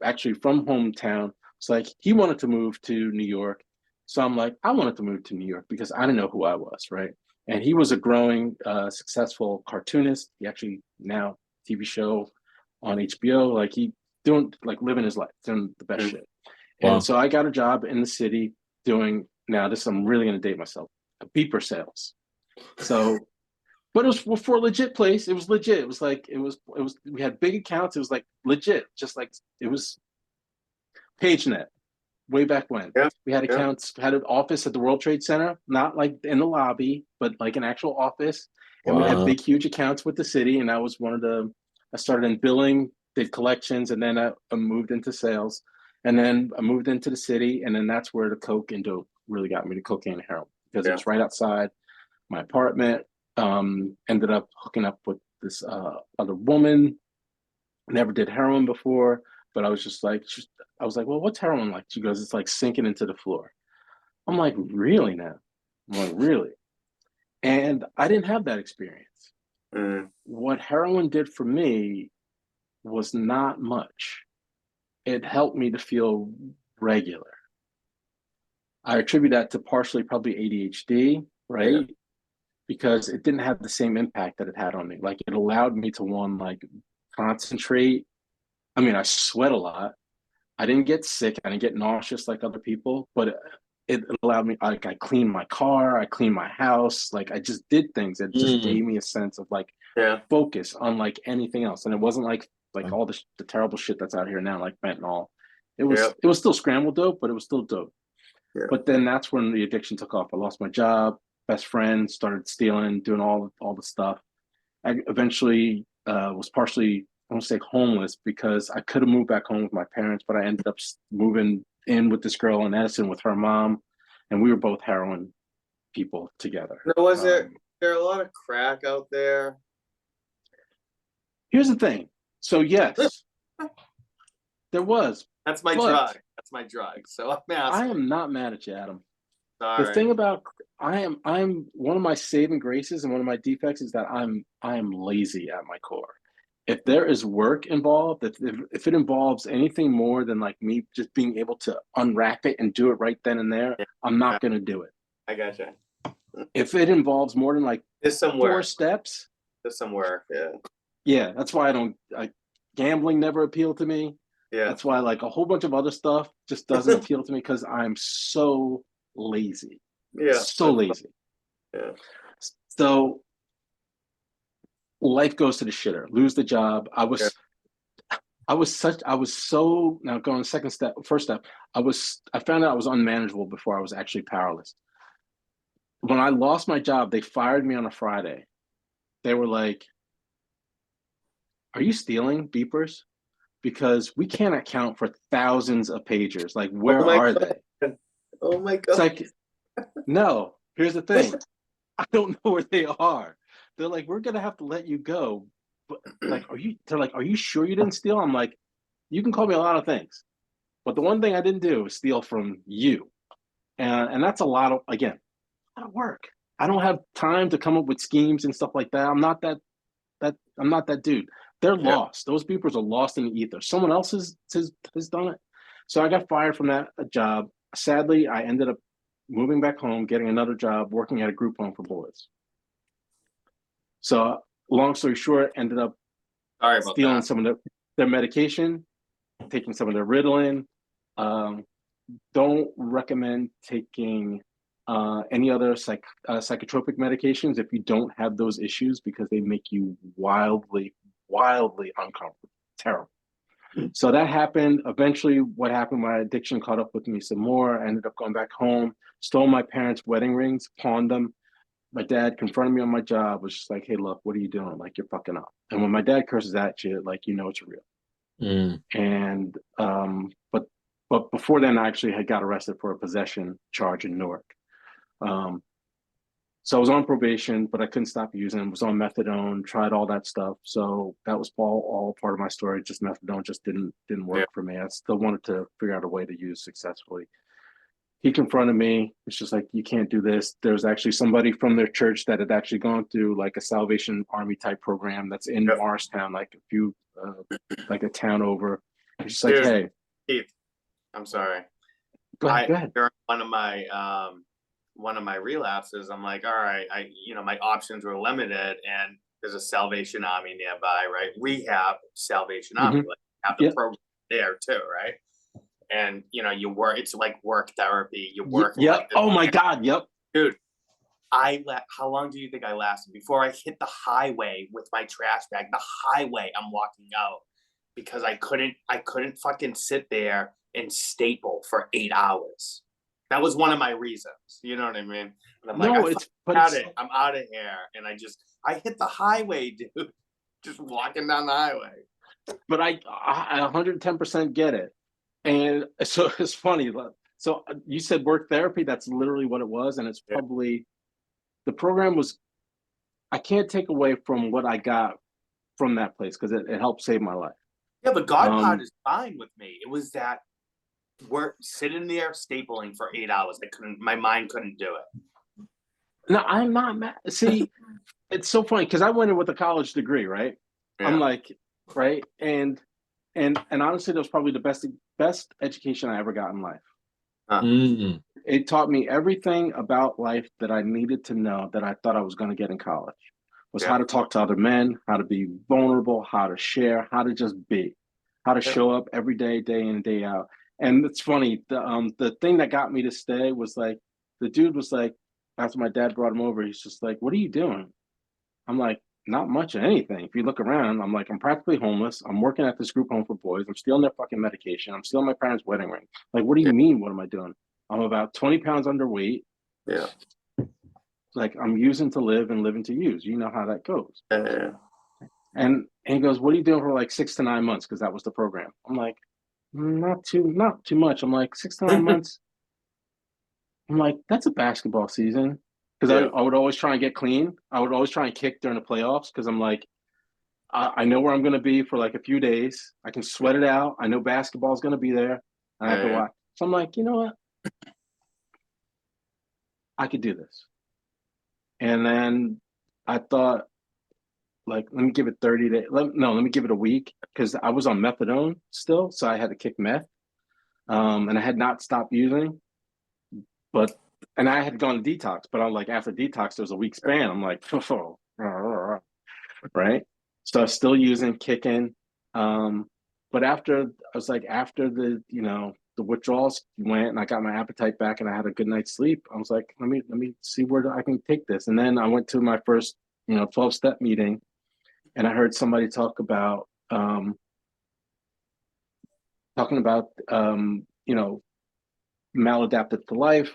[SPEAKER 3] actually from hometown. It's like he wanted to move to New York. So I'm like, I wanted to move to New York because I didn't know who I was, right? And he was a growing, successful cartoonist. He actually now TV show on HBO, like he doing like living his life, doing the best shit.
[SPEAKER 1] Wow.
[SPEAKER 3] And so I got a job in the city doing, now this I'm really gonna date myself, beeper sales. So, but it was for a legit place. It was legit. It was like we had big accounts. It was like legit, just like it was PageNet way back when.
[SPEAKER 2] Yeah.
[SPEAKER 3] We had accounts, had an office at the World Trade Center, not like in the lobby, but like an actual office. And we had big, huge accounts with the city. And that was I started in billing, did collections, and then I moved into sales. And then I moved into the city. And then that's where the coke and dope really got me, to cocaine and heroin, because it was right outside my apartment. Ended up hooking up with this other woman. Never did heroin before, but I was just like, I was like, well, what's heroin like? She goes, it's like sinking into the floor. I'm like, really now? I'm like, really? And I didn't have that experience. What heroin did for me was not much. It helped me to feel regular. I attribute that to partially probably ADHD, right? Yeah. Because it didn't have the same impact that it had on me. Like, it allowed me to, one, like, concentrate. I mean, I sweat a lot. I didn't get sick. I didn't get nauseous like other people, but it allowed me, like, I cleaned my car, I cleaned my house. Like, I just did things that just gave me a sense of like focus, unlike anything else. And it wasn't like all the terrible shit that's out here now, like fentanyl. It was still scrambled dope, but it was still dope. Yeah. But then that's when the addiction took off. I lost my job, best friend, started stealing, doing all the stuff. I eventually was partially, I won't say homeless, because I could have moved back home with my parents, but I ended up moving in with this girl in Edison with her mom, and we were both heroin people together.
[SPEAKER 2] Now, was there a lot of crack out there?
[SPEAKER 3] Here's the thing. So yes, there was.
[SPEAKER 2] That's my drug. That's my drug. So I'm asking.
[SPEAKER 3] I am not mad at you, Adam. The thing about I'm one of my saving graces and one of my defects is that I am lazy at my core. If there is work involved, if it involves anything more than like me just being able to unwrap it and do it right then and there, I'm not going to do it.
[SPEAKER 2] I gotcha.
[SPEAKER 3] If it involves more than like 4 steps,
[SPEAKER 2] there's some work.
[SPEAKER 3] Yeah, that's why gambling never appealed to me.
[SPEAKER 2] Yeah,
[SPEAKER 3] that's why like a whole bunch of other stuff just doesn't appeal to me, because I'm so lazy.
[SPEAKER 2] Yeah,
[SPEAKER 3] so lazy.
[SPEAKER 2] Yeah.
[SPEAKER 3] So life goes to the shitter. Lose the job. I was so, now going first step, I found out I was unmanageable before I was actually powerless. When I lost my job, they fired me on a Friday. They were like, are you stealing beepers? Because we can't account for thousands of pagers. Like, where are they?
[SPEAKER 2] Oh my God.
[SPEAKER 3] It's like, no, here's the thing. I don't know where they are. They're like, we're going to have to let you go. But like, are you sure you didn't steal? I'm like, you can call me a lot of things, but the one thing I didn't do is steal from you. And that's a lot of work. I don't have time to come up with schemes and stuff like that. I'm not that dude. They're lost. Those beepers are lost in the ether. Someone else has done it. So I got fired from that job. Sadly, I ended up moving back home, getting another job, working at a group home for boys. So long story short, ended up stealing some of their medication. taking some of their Ritalin. Don't recommend taking any other psychotropic medications if you don't have those issues, because they make you wildly uncomfortable. Terrible. So that happened. Eventually, what happened, my addiction caught up with me some more. I ended up going back home, stole my parents' wedding rings, pawned them. My dad confronted me on my job, was just like, hey, look, what are you doing? Like, you're fucking up. And when my dad curses at you, like, you know it's real. And but before then, I actually had got arrested for a possession charge in Newark. So I was on probation, but I couldn't stop using. Was on methadone, tried all that stuff. So that was all part of my story. Just methadone just didn't work for me. I still wanted to figure out a way to use successfully. He confronted me. It's just like, you can't do this. There's actually somebody from their church that had actually gone through like a Salvation Army type program that's in Morristown, like a few, like a town over. It's just like, hey,
[SPEAKER 2] Keith, I'm sorry.
[SPEAKER 3] Go ahead.
[SPEAKER 2] During one of my relapses, I'm like, all right, my options were limited, and there's a Salvation Army nearby, right? Rehab Salvation Army, like have the program there too, right? And you work, it's like work therapy. You work.
[SPEAKER 3] Yep. Oh my God. Yep.
[SPEAKER 2] Dude, how long do you think I lasted before I hit the highway with my trash bag? The highway, I'm walking out because I couldn't fucking sit there and staple for 8 hours. That was one of my reasons. You know what I mean? And I'm like, I'm out of here. And I hit the highway, dude. Just walking down the highway.
[SPEAKER 3] But I 110% get it. And so it's funny. So you said work therapy. That's literally what it was. And it's probably, the program was, I can't take away from what I got from that place, because it helped save my life.
[SPEAKER 2] Yeah, the God part is fine with me. It was that we're sitting there stapling for 8 hours. My mind couldn't do it.
[SPEAKER 3] No, I'm not mad. See, it's so funny because I went in with a college degree, right? Yeah. I'm like, right. And honestly, that was probably the best education I ever got in life. It taught me everything about life that I needed to know that I thought I was going to get in college. Was how to talk to other men, how to be vulnerable, how to share, how to just be, how to show up every day, day in and day out. And it's funny, the thing that got me to stay was like, the dude was like, after my dad brought him over, he's just like, what are you doing? I'm like, not much of anything. If you look around, I'm like, I'm practically homeless. I'm working at this group home for boys. I'm stealing their fucking medication. I'm stealing my parents' wedding ring. Like, what do you mean? What am I doing? I'm about 20 pounds underweight.
[SPEAKER 2] Yeah.
[SPEAKER 3] Like, I'm using to live and living to use. You know how that goes. And he goes, what are you doing for like 6 to 9 months? Because that was the program. I'm like, not too much. I'm like, 6 to 9 months. I'm like, that's a basketball season. Because I would always try and get clean. I would always try and kick during the playoffs, because I'm like, I know where I'm going to be for like a few days. I can sweat it out. I know basketball is going to be there. I have to watch. So I'm like, you know what? I could do this. And then I thought, like, let me give it 30 days. Let me give it a week, because I was on methadone still. So I had to kick meth. And I had not stopped using. And I had gone to detox, but I'm like, after detox, there's a week span. I'm like, oh, right. So I was still using, kicking. But after the withdrawals went and I got my appetite back and I had a good night's sleep, I was like, let me see where I can take this. And then I went to my first, 12-step meeting, and I heard somebody talking about maladaptive to life,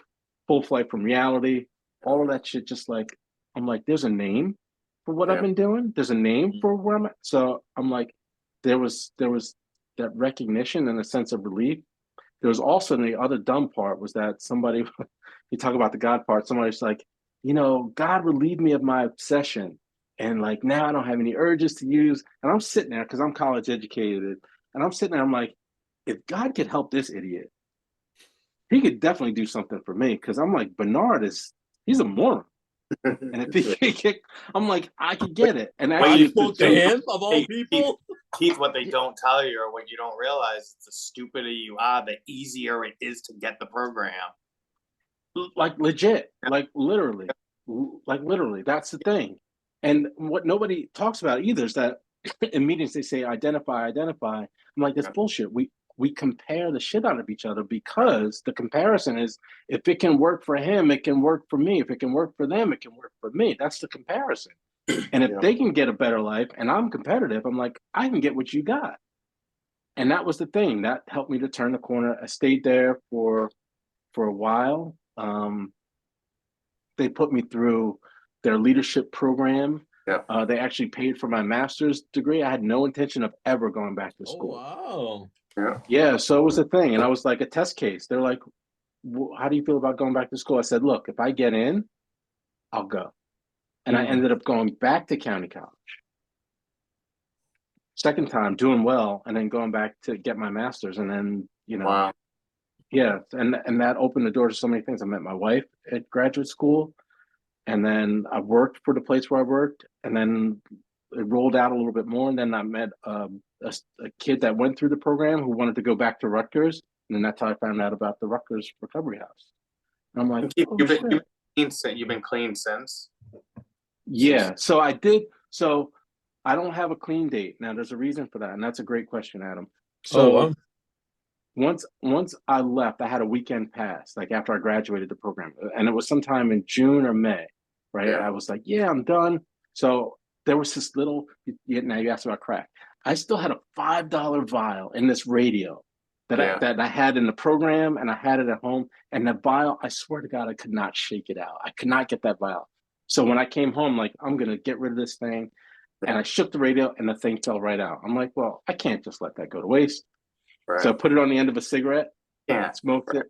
[SPEAKER 3] full flight from reality, all of that shit. Just like, I'm like, there's a name for what I've been doing. There's a name for where I'm at. So I'm like, there was that recognition and a sense of relief. There was also the other dumb part was that somebody, you talk about the God part, somebody's like, God relieved me of my obsession. And like, now I don't have any urges to use. And I'm sitting there because I'm college educated. And I'm sitting there, I'm like, if God could help this idiot, he could definitely do something for me, because I'm like, Bernard he's a moron. And if he could kick, I'm like, I could get it. And
[SPEAKER 1] actually, spoke to him of all people.
[SPEAKER 2] Keith, what they don't tell you, or what you don't realize, is the stupider you are, the easier it is to get the program.
[SPEAKER 3] Like legit, like literally, that's the thing. And what nobody talks about either is that in meetings they say identify, identify. I'm like, that's bullshit. We compare the shit out of each other because the comparison is, if it can work for him, it can work for me. If it can work for them, it can work for me. That's the comparison. And if they can get a better life and I'm competitive, I'm like, I can get what you got. And that was the thing that helped me to turn the corner. I stayed there for a while. They put me through their leadership program. They actually paid for my master's degree. I had no intention of ever going back to school.
[SPEAKER 1] Oh,
[SPEAKER 2] Yeah.
[SPEAKER 3] Yeah, so it was a thing. And I was like a test case. They're like, how do you feel about going back to school? I said, look, if I get in, I'll go. And I ended up going back to county college. Second time, doing well, and then going back to get my master's. And then,
[SPEAKER 2] Wow.
[SPEAKER 3] yeah, and that opened the door to so many things. I met my wife at graduate school, and then I worked for the place where I worked, and then it rolled out a little bit more. And then I met a kid that went through the program who wanted to go back to Rutgers, and then that's how I found out about the Rutgers Recovery House. And I'm like, oh,
[SPEAKER 2] You've been clean since?
[SPEAKER 3] Yeah, so I did. So I don't have a clean date. Now, there's a reason for that, and that's a great question, Adam. So once I left, I had a weekend pass, like after I graduated the program, and it was sometime in June or May, right?
[SPEAKER 2] Yeah.
[SPEAKER 3] I was like, yeah, I'm done. So there was this little, now you asked about crack. I still had a $5 vial in this radio that I had in the program, and I had it at home. And the vial, I swear to God, I could not shake it out. I could not get that vial. So when I came home, like, I'm gonna get rid of this thing, and I shook the radio, and the thing fell right out. I'm like, well, I can't just let that go to waste.
[SPEAKER 2] Right.
[SPEAKER 3] So I put it on the end of a cigarette,
[SPEAKER 2] Yeah.
[SPEAKER 3] smoked it.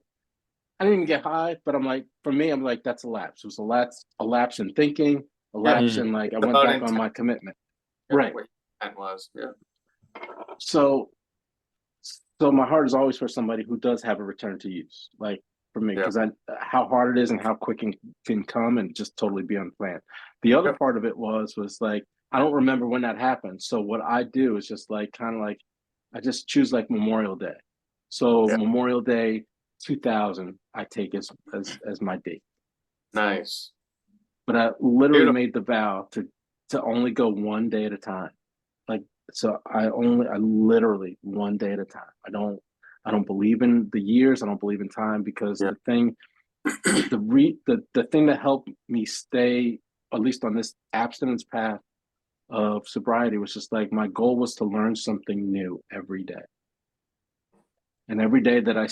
[SPEAKER 3] I didn't even get high, but I'm like, for me, I'm like, that's a lapse. It was a lapse in thinking, a lapse in, like, I went back on my commitment. Right.
[SPEAKER 2] What that was. Yeah.
[SPEAKER 3] So my heart is always for somebody who does have a return to use, like for me, because how hard it is and how quick it can come and just totally be unplanned. The other part of it was like, I don't remember when that happened. So what I do is just like, kind of like, I just choose like Memorial Day. So Memorial Day 2000, I take as my date.
[SPEAKER 2] Nice.
[SPEAKER 3] But I literally made the vow to only go one day at a time. Like, so I literally one day at a time. I don't believe in the years. I don't believe in time, because the thing that helped me stay, at least on this abstinence path of sobriety, was just like, my goal was to learn something new every day. And every day that I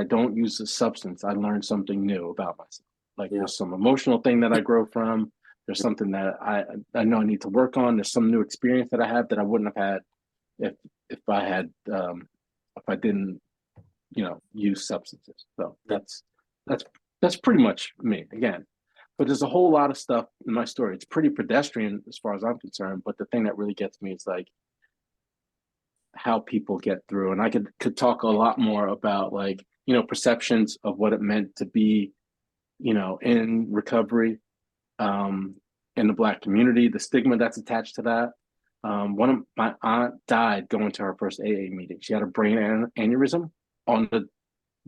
[SPEAKER 3] don't use the substance, I learn something new about myself. Like there's some emotional thing that I grow from. There's something that I know I need to work on. There's some new experience that I have that I wouldn't have had if I didn't, use substances. So that's pretty much me again. But there's a whole lot of stuff in my story. It's pretty pedestrian as far as I'm concerned. But the thing that really gets me is like how people get through. And I could talk a lot more about, like, perceptions of what it meant to be, in recovery, in the Black community, the stigma that's attached to that. One of my aunt died going to her first AA meeting. She had a brain aneurysm on the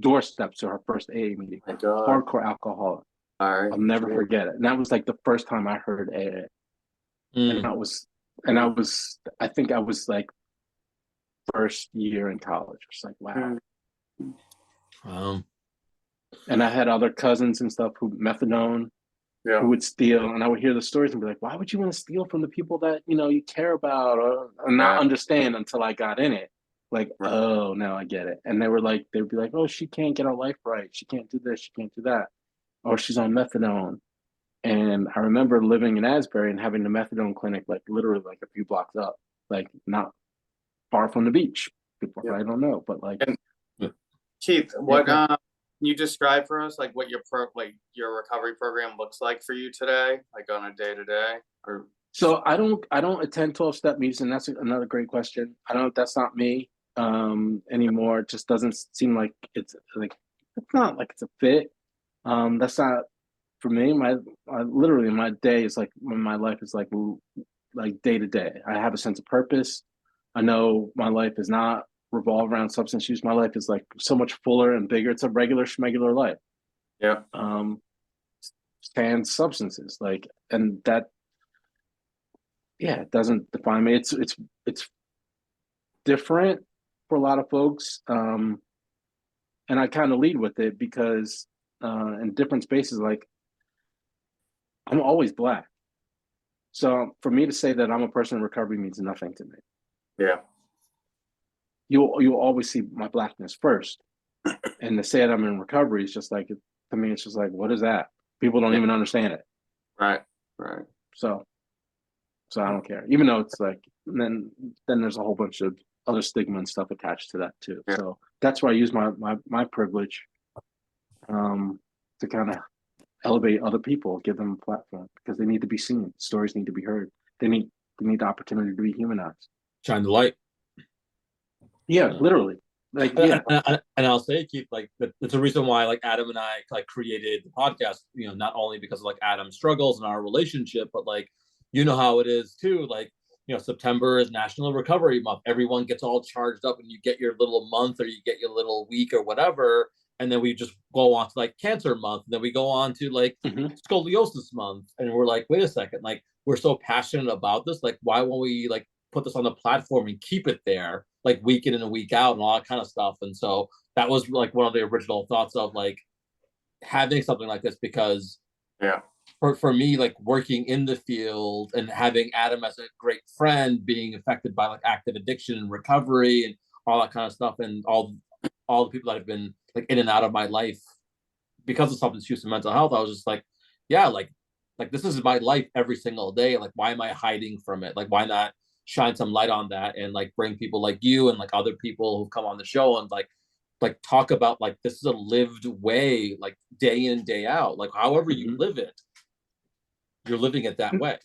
[SPEAKER 3] doorstep to her first AA meeting.
[SPEAKER 2] My God.
[SPEAKER 3] Hardcore alcoholic.
[SPEAKER 2] All right.
[SPEAKER 3] I'll never forget it. And that was like the first time I heard AA. I think I was like first year in college. It's like, wow. And I had other cousins and stuff who methadone, who would steal, and I would hear the stories and be like, why would you want to steal from the people that you care about, or not understand until I got in it? Like, oh, now I get it. And they'd be like, oh, she can't get her life right. She can't do this. She can't do that. Or she's on methadone. And I remember living in Asbury and having the methadone clinic, like literally like a few blocks up, like not far from the beach. People I don't know, but like.
[SPEAKER 2] And Keith, what can you describe for us, like what your recovery program looks like for you today, like on a day to day? Or
[SPEAKER 3] so I don't attend 12-step meetings, and that's another great question. That's not me anymore. It just doesn't seem like it's not like it's a fit. That's not for me. Literally my day is like, my life is like day to day. I have a sense of purpose. I know my life is not revolve around substance use. My life is like so much fuller and bigger. It's a regular schmegular life.
[SPEAKER 2] Yeah.
[SPEAKER 3] Sans substances, like, and that Yeah, it doesn't define me. It's different for a lot of folks. And I kind of lead with it because in different spaces, like I'm always black. So for me to say that I'm a person in recovery means nothing to me.
[SPEAKER 2] Yeah.
[SPEAKER 3] You'll always see my blackness first. And to say that I'm in recovery is just like, to me, it's just like, what is that? People don't
[SPEAKER 2] Yeah.
[SPEAKER 3] even understand it.
[SPEAKER 2] Right. Right.
[SPEAKER 3] So I don't care. Even though it's like, then there's a whole bunch of other stigma and stuff attached to that too.
[SPEAKER 2] Yeah.
[SPEAKER 3] So that's why I use my privilege to kind of elevate other people, give them a platform because they need to be seen. Stories need to be heard. They need the opportunity to be humanized.
[SPEAKER 1] Shine the light.
[SPEAKER 3] Yeah, literally. Like, yeah.
[SPEAKER 1] And I'll say, Keith, like it's a reason why like Adam and I like created the podcast, you know, not only because of like Adam's struggles and our relationship, but like, you know how it is too. Like, you know, September is National Recovery Month. Everyone gets all charged up and you get your little month or you get your little week or whatever. And then we just go on to like Cancer Month. And then we go on to like Scoliosis Month. And we're like, wait a second, like we're so passionate about this. Like, why won't we like put this on the platform and keep it there like week in and a week out and all that kind of stuff? And so that was like one of the original thoughts of like having something like this because
[SPEAKER 2] Yeah.
[SPEAKER 1] for me, like working in the field and having Adam as a great friend, being affected by like active addiction and recovery and all that kind of stuff, and all the people that have been like in and out of my life because of substance use and mental health, I was just like, yeah, like this is my life every single day. Like, why am I hiding from it? Like, why not shine some light on that and like bring people like you and like other people who come on the show and like talk about like this is a lived way, like day in day out, like however you live it, you're living it that way.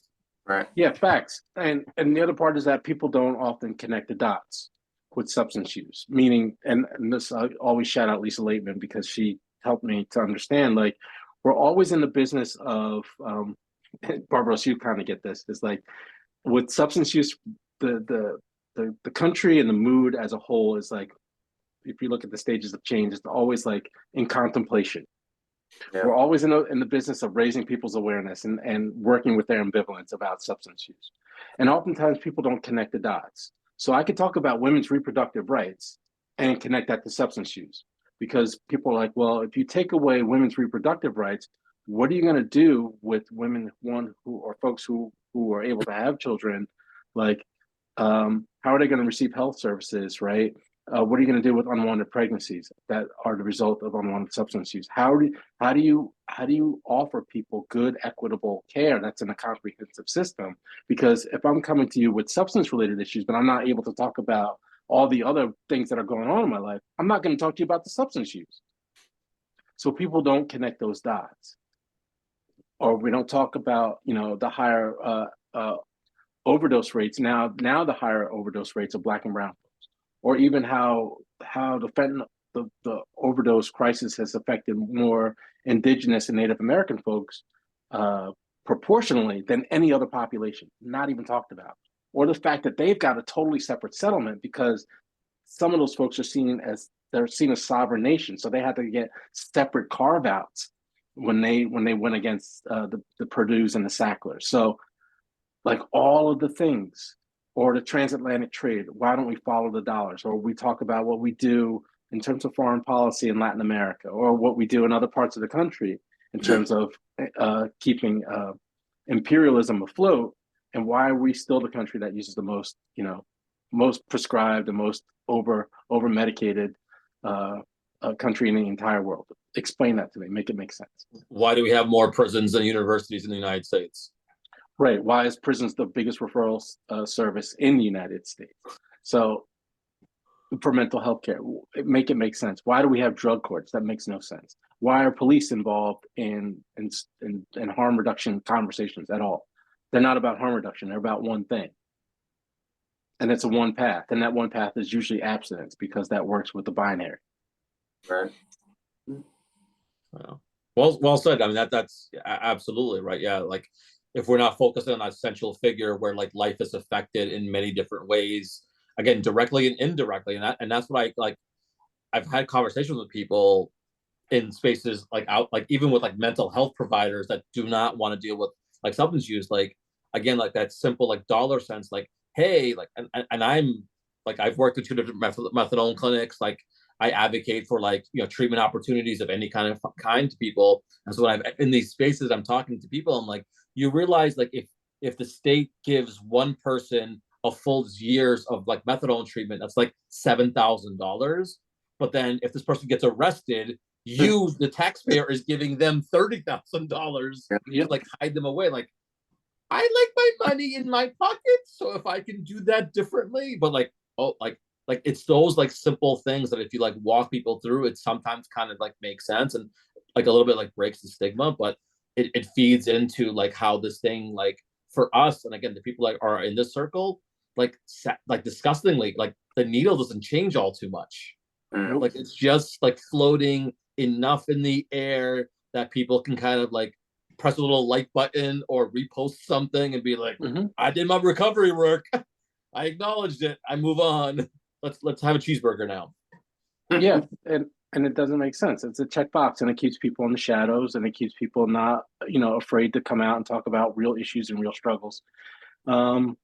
[SPEAKER 2] Right.
[SPEAKER 3] Yeah, facts. And the other part is that people don't often connect the dots with substance use. Meaning, and this I always shout out Lisa Laitman because she helped me to understand. Like, we're always in the business of Barbara. You kind of get this. It's like with substance use, the country and the mood as a whole is like, if you look at the stages of change, it's always like in contemplation.
[SPEAKER 2] Yeah.
[SPEAKER 3] We're always in the business of raising people's awareness and working with their ambivalence about substance use. And oftentimes people don't connect the dots. So I could talk about women's reproductive rights and connect that to substance use because people are like, well, if you take away women's reproductive rights, what are you going to do with women, one who or folks who are able to have children? Like, how are they going to receive health services, right? What are you going to do with unwanted pregnancies that are the result of unwanted substance use? How do you offer people good, equitable care that's in a comprehensive system? Because if I'm coming to you with substance related issues, but I'm not able to talk about all the other things that are going on in my life, I'm not going to talk to you about the substance use. So people don't connect those dots, or we don't talk about the higher overdose rates now the higher overdose rates of Black and brown folks, or even how the overdose crisis has affected more indigenous and Native American folks proportionally than any other population, not even talked about. Or the fact that they've got a totally separate settlement because some of those folks are they're seen as sovereign nations, so they had to get separate carve outs when they went against the Purdue's and the Sacklers. So like all of the things, or the transatlantic trade, why don't we follow the dollars? Or we talk about what we do in terms of foreign policy in Latin America, or what we do in other parts of the country in terms of keeping imperialism afloat. And why are we still the country that uses the most prescribed and most over medicated country in the entire world? Explain that to me. Make it make sense.
[SPEAKER 1] Why do we have more prisons than universities in the United States?
[SPEAKER 3] Right. Why is prisons the biggest referral service in the United States? So for mental health care, make it make sense. Why do we have drug courts? That makes no sense. Why are police involved in harm reduction conversations at all? They're not about harm reduction. They're about one thing. And it's a one path. And that one path is usually abstinence because that works with the binary.
[SPEAKER 2] Right.
[SPEAKER 1] Well said. I mean, that's absolutely right. Yeah. Like if we're not focusing on a central figure where like life is affected in many different ways, again, directly and indirectly. And that's what I like. I've had conversations with people in spaces like out, like even with like mental health providers that do not want to deal with like substance use. Like again, like that simple like dollar sense, like, hey, like, and I'm like, I've worked at 2 different methadone clinics. Like, I advocate for like, treatment opportunities of any kind to people. And so when I'm in these spaces, I'm talking to people, I'm like, you realize like if the state gives one person a full years of like methadone treatment, that's like $7,000. But then if this person gets arrested, you, the taxpayer, is giving them $30,000 to like hide them away. Like, I like my money in my pocket, so if I can do that differently, but like, oh, like it's those like simple things that if you like walk people through, it sometimes kind of like makes sense and like a little bit like breaks the stigma, but it feeds into like how this thing like for us, and again the people like are in this circle, like disgustingly, like the needle doesn't change all too much. Like it's just like floating enough in the air that people can kind of like press a little like button or repost something and be like, I did my recovery work. I acknowledged it. I move on. Let's have a cheeseburger now.
[SPEAKER 3] Yeah, and it doesn't make sense. It's a checkbox, and it keeps people in the shadows, and it keeps people not, afraid to come out and talk about real issues and real struggles. And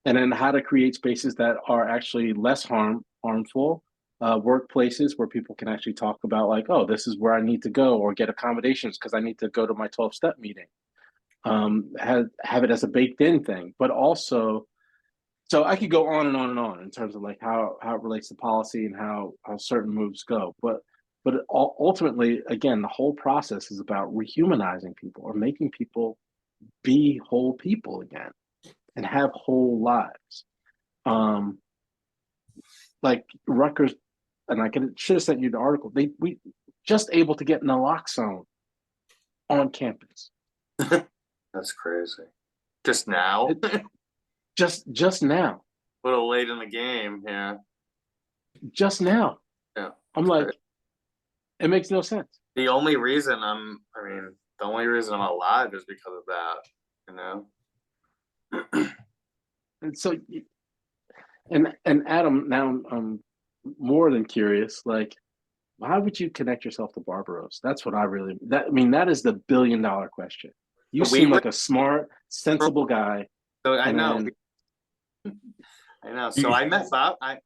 [SPEAKER 3] then how to create spaces that are actually less harmful, workplaces where people can actually talk about like, oh, this is where I need to go or get accommodations because I need to go to my 12-step meeting. Have it as a baked in thing, but also, so I could go on and on and on in terms of like how it relates to policy and how certain moves go. But ultimately, again, the whole process is about rehumanizing people or making people be whole people again and have whole lives. Like Rutgers, and should have sent you the article. We just able to get naloxone on campus.
[SPEAKER 2] That's crazy. Just now?
[SPEAKER 3] Just now.
[SPEAKER 2] A little late in the game, yeah.
[SPEAKER 3] Just now.
[SPEAKER 2] Yeah.
[SPEAKER 3] I'm like, it makes no sense.
[SPEAKER 2] The only reason I'm alive is because of that,
[SPEAKER 3] And so, and Adam, now I'm more than curious. Like, why would you connect yourself to Barbaros? That's what that is the $1 billion question. You seem like a smart, sensible guy.
[SPEAKER 2] So I know. I know. So I met Bob. I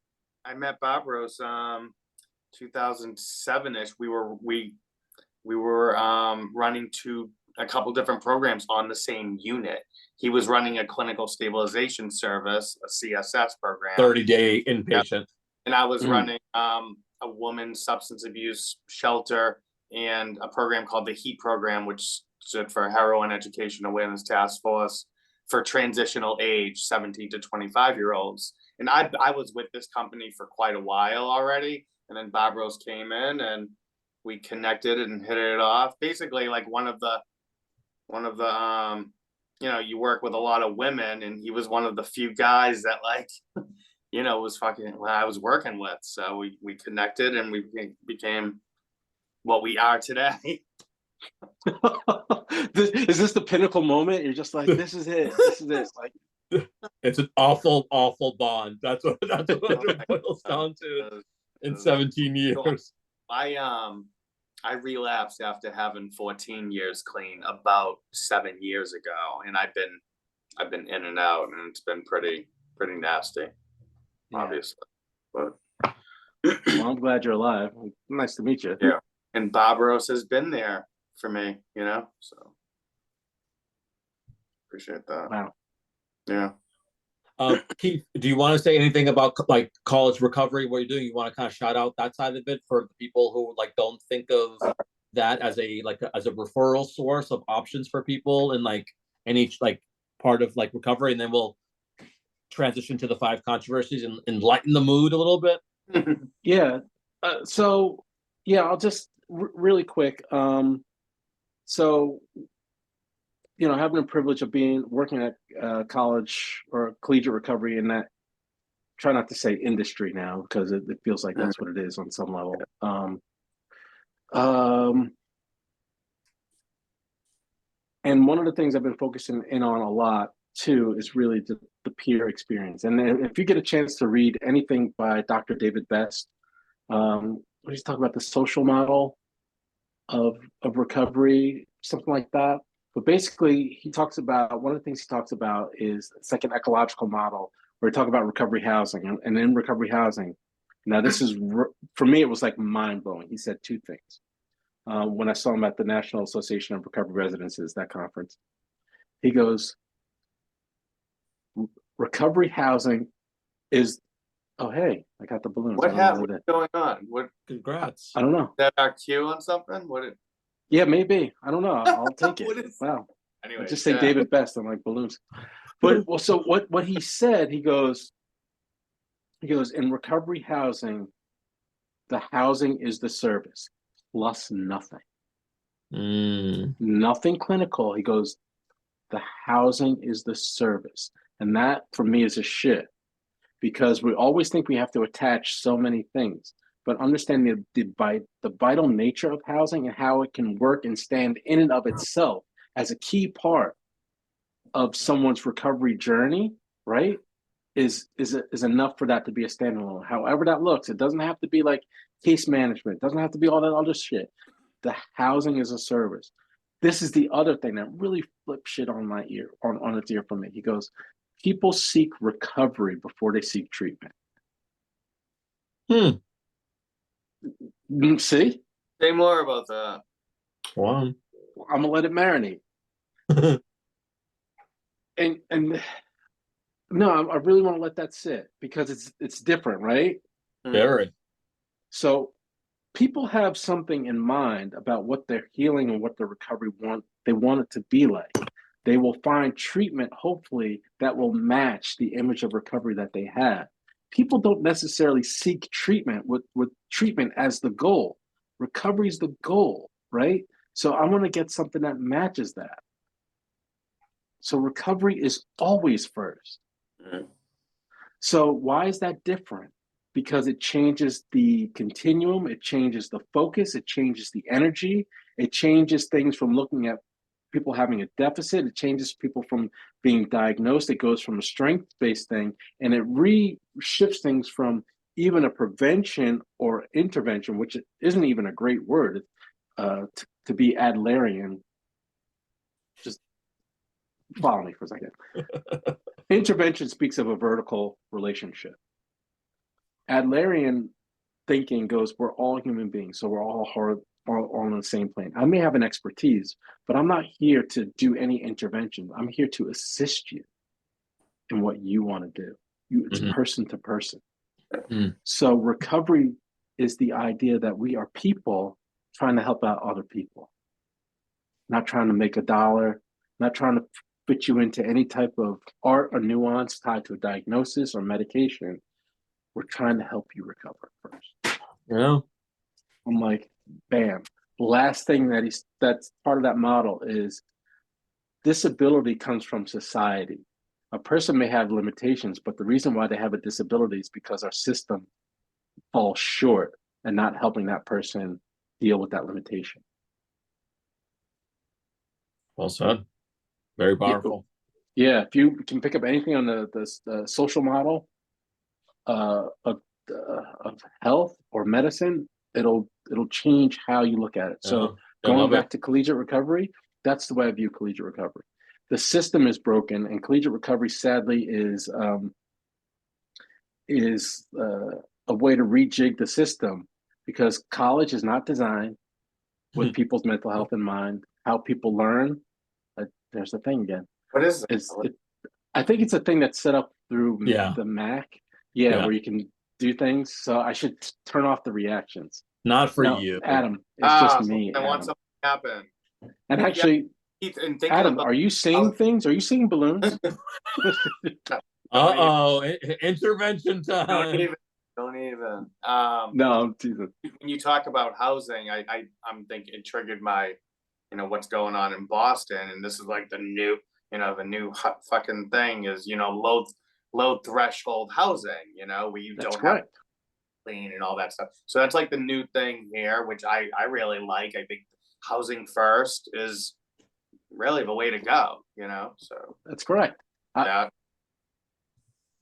[SPEAKER 2] met Barbaros 2007-ish. We were running a couple different programs on the same unit. He was running a clinical stabilization service, a CSS program,
[SPEAKER 1] 30-day inpatient,
[SPEAKER 2] yep. And I was running a woman's substance abuse shelter and a program called the HEAT program, which stood for Heroin Education Awareness Task Force for transitional age 17 to 25-year-olds. And I was with this company for quite a while already. And then Bob Rose came in and we connected and hit it off. Basically, like one of the you work with a lot of women, and he was one of the few guys that like, was fucking what I was working with. So we connected and we became what we are today.
[SPEAKER 3] Is this the pinnacle moment? You're just like, this is it. This is it. Like,
[SPEAKER 1] it's an awful bond. That's what it boils down to in 17 years.
[SPEAKER 2] I relapsed after having 14 years clean about 7 years ago, and I've been in and out, and it's been pretty nasty, obviously. But
[SPEAKER 3] well, I'm glad you're alive. Nice to meet you.
[SPEAKER 2] Yeah, and Bob Rose has been there for me, so appreciate that.
[SPEAKER 3] Wow.
[SPEAKER 2] Yeah.
[SPEAKER 1] Keith, do you want to say anything about like college recovery, what you're doing? You want to kind of shout out that side of it for the people who like don't think of that as a referral source of options for people in like any like part of like recovery, and then we'll transition to the 5 controversies and lighten the mood a little bit.
[SPEAKER 3] Yeah. So yeah, I'll just really quick. So, having the privilege of working at college or collegiate recovery in that, try not to say industry now because it feels like that's what it is on some level. And one of the things I've been focusing in on a lot too is really the peer experience. And if you get a chance to read anything by Dr. David Best, he's talking about the social model of recovery, something like that. But basically, he talks about one of the things he talks about is it's like an ecological model where he talk about recovery housing, and in recovery housing. Now, this is for me, it was like mind blowing. He said two things when I saw him at the National Association of Recovery Residences, that conference. He goes, recovery housing is, oh, hey, I got the balloons.
[SPEAKER 2] What's going on? What?
[SPEAKER 1] Congrats.
[SPEAKER 3] I don't know.
[SPEAKER 2] Is that our cue on something?
[SPEAKER 3] Yeah, maybe. I don't know. I'll take it. Wow.
[SPEAKER 2] Anyway,
[SPEAKER 3] Just say David Best. I'm like balloons. But well, so what he said, he goes, in recovery housing, the housing is the service plus nothing. Nothing clinical. He goes, the housing is the service. And that for me is a shit, because we always think we have to attach so many things. But understanding the vital nature of housing and how it can work and stand in and of itself as a key part of someone's recovery journey, right, is enough for that to be a standalone. However that looks, it doesn't have to be like case management. It doesn't have to be all that other shit. The housing is a service. This is the other thing that really flipped shit on my ear, on its ear for me. He goes, people seek recovery before they seek treatment. See?
[SPEAKER 2] Say more about that.
[SPEAKER 1] Wow.
[SPEAKER 3] I'm gonna let it marinate. and no, I really want to let that sit, because it's different, right?
[SPEAKER 1] Very.
[SPEAKER 3] So people have something in mind about what their healing and what their recovery they want it to be like. They will find treatment, hopefully, that will match the image of recovery that they have. People don't necessarily seek treatment with treatment as the goal. Recovery is the goal, right? So I want to get something that matches that. So recovery is always first. So why is that different? Because it changes the continuum, it changes the focus, it changes the energy, it changes things from looking at people having a deficit, it changes people from being diagnosed, it goes from a strength-based thing, and it shifts things from even a prevention or intervention, which isn't even a great word, to be Adlerian. Just follow me for a second. Intervention speaks of a vertical relationship. Adlerian thinking goes, we're all human beings, so we're all on the same plane. I may have an expertise, but I'm not here to do any intervention. I'm here to assist you in what you want to do. It's person to person. So recovery is the idea that we are people trying to help out other people, not trying to make a dollar, not trying to fit you into any type of art or nuance tied to a diagnosis or medication. We're trying to help you recover first.
[SPEAKER 1] Yeah.
[SPEAKER 3] I'm like, bam. The last thing that's part of that model is disability comes from society. A person may have limitations, but the reason why they have a disability is because our system falls short and not helping that person deal with that limitation.
[SPEAKER 1] Well said. Very powerful.
[SPEAKER 3] Yeah, if you can pick up anything on the social model of health or medicine, it'll change how you look at it. So going back to collegiate recovery, that's the way I view collegiate recovery. The system is broken, and collegiate recovery, sadly, is a way to rejig the system, because college is not designed with people's mental health in mind. How people learn, there's the thing again.
[SPEAKER 2] What is it?
[SPEAKER 3] I think it's a thing that's set up through the Mac. Yeah, where you can do things. So I should turn off the reactions.
[SPEAKER 1] Not for you,
[SPEAKER 3] Adam. It's just me.
[SPEAKER 2] I want something to happen.
[SPEAKER 3] And actually, Adam, are you seeing things? Are you seeing balloons?
[SPEAKER 1] Intervention time.
[SPEAKER 2] Don't even.
[SPEAKER 3] No, I'm teasing.
[SPEAKER 2] When you talk about housing, I'm thinking it triggered my, what's going on in Boston, and this is like the new hot fucking thing is, low threshold housing, where you don't have to clean and all that stuff. So that's like the new thing here, which I really like. I think housing first is really the way to go, so.
[SPEAKER 3] That's correct.
[SPEAKER 2] Yeah.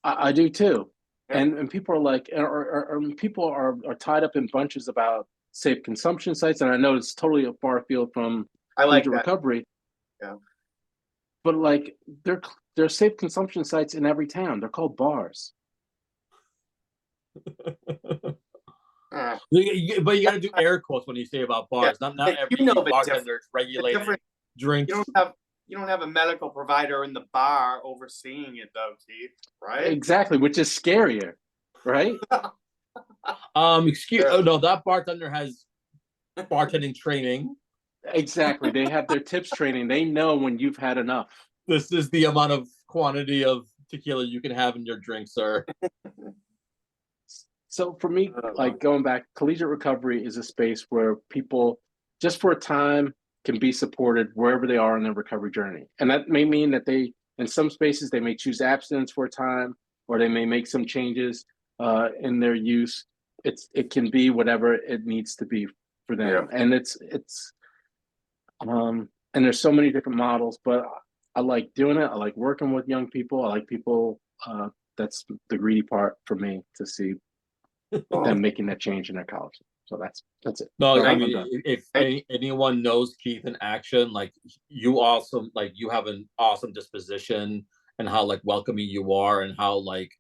[SPEAKER 3] I do too.
[SPEAKER 2] Yeah.
[SPEAKER 3] And people are like, or people are tied up in bunches about safe consumption sites. And I know it's totally a far field from
[SPEAKER 2] I like that.
[SPEAKER 3] recovery.
[SPEAKER 2] Yeah.
[SPEAKER 3] but like there are safe consumption sites in every town. They're called bars.
[SPEAKER 2] Eh,
[SPEAKER 1] But you got to do air quotes when you say about bars.
[SPEAKER 2] Yeah,
[SPEAKER 1] Not
[SPEAKER 2] you
[SPEAKER 1] every
[SPEAKER 2] know the
[SPEAKER 1] bartender is
[SPEAKER 2] the
[SPEAKER 1] regulating
[SPEAKER 2] difference.
[SPEAKER 1] drinks.
[SPEAKER 2] You don't have a medical provider in the bar overseeing it though, Keith, right?
[SPEAKER 3] Exactly, which is scarier, right?
[SPEAKER 1] Excuse. Oh no, that bartender has bartending training.
[SPEAKER 3] Exactly. They have their tips training. They know when you've had enough.
[SPEAKER 1] This is the amount of quantity of tequila you can have in your drink, sir.
[SPEAKER 3] So for me, like going back, collegiate recovery is a space where people just for a time can be supported wherever they are in their recovery journey. And that may mean that they, in some spaces, they may choose abstinence for a time, or they may make some changes in their use. It can be whatever it needs to be for them.
[SPEAKER 2] Yeah.
[SPEAKER 3] And and there's so many different models, but I like doing it. I like working with young people. I like people. That's the greedy part for me to see them making that change in their college. So that's it.
[SPEAKER 1] No, I
[SPEAKER 3] I'm
[SPEAKER 1] mean,
[SPEAKER 3] done.
[SPEAKER 1] if anyone knows Keith in action, like you also like you have an awesome disposition and how like welcoming you are and how like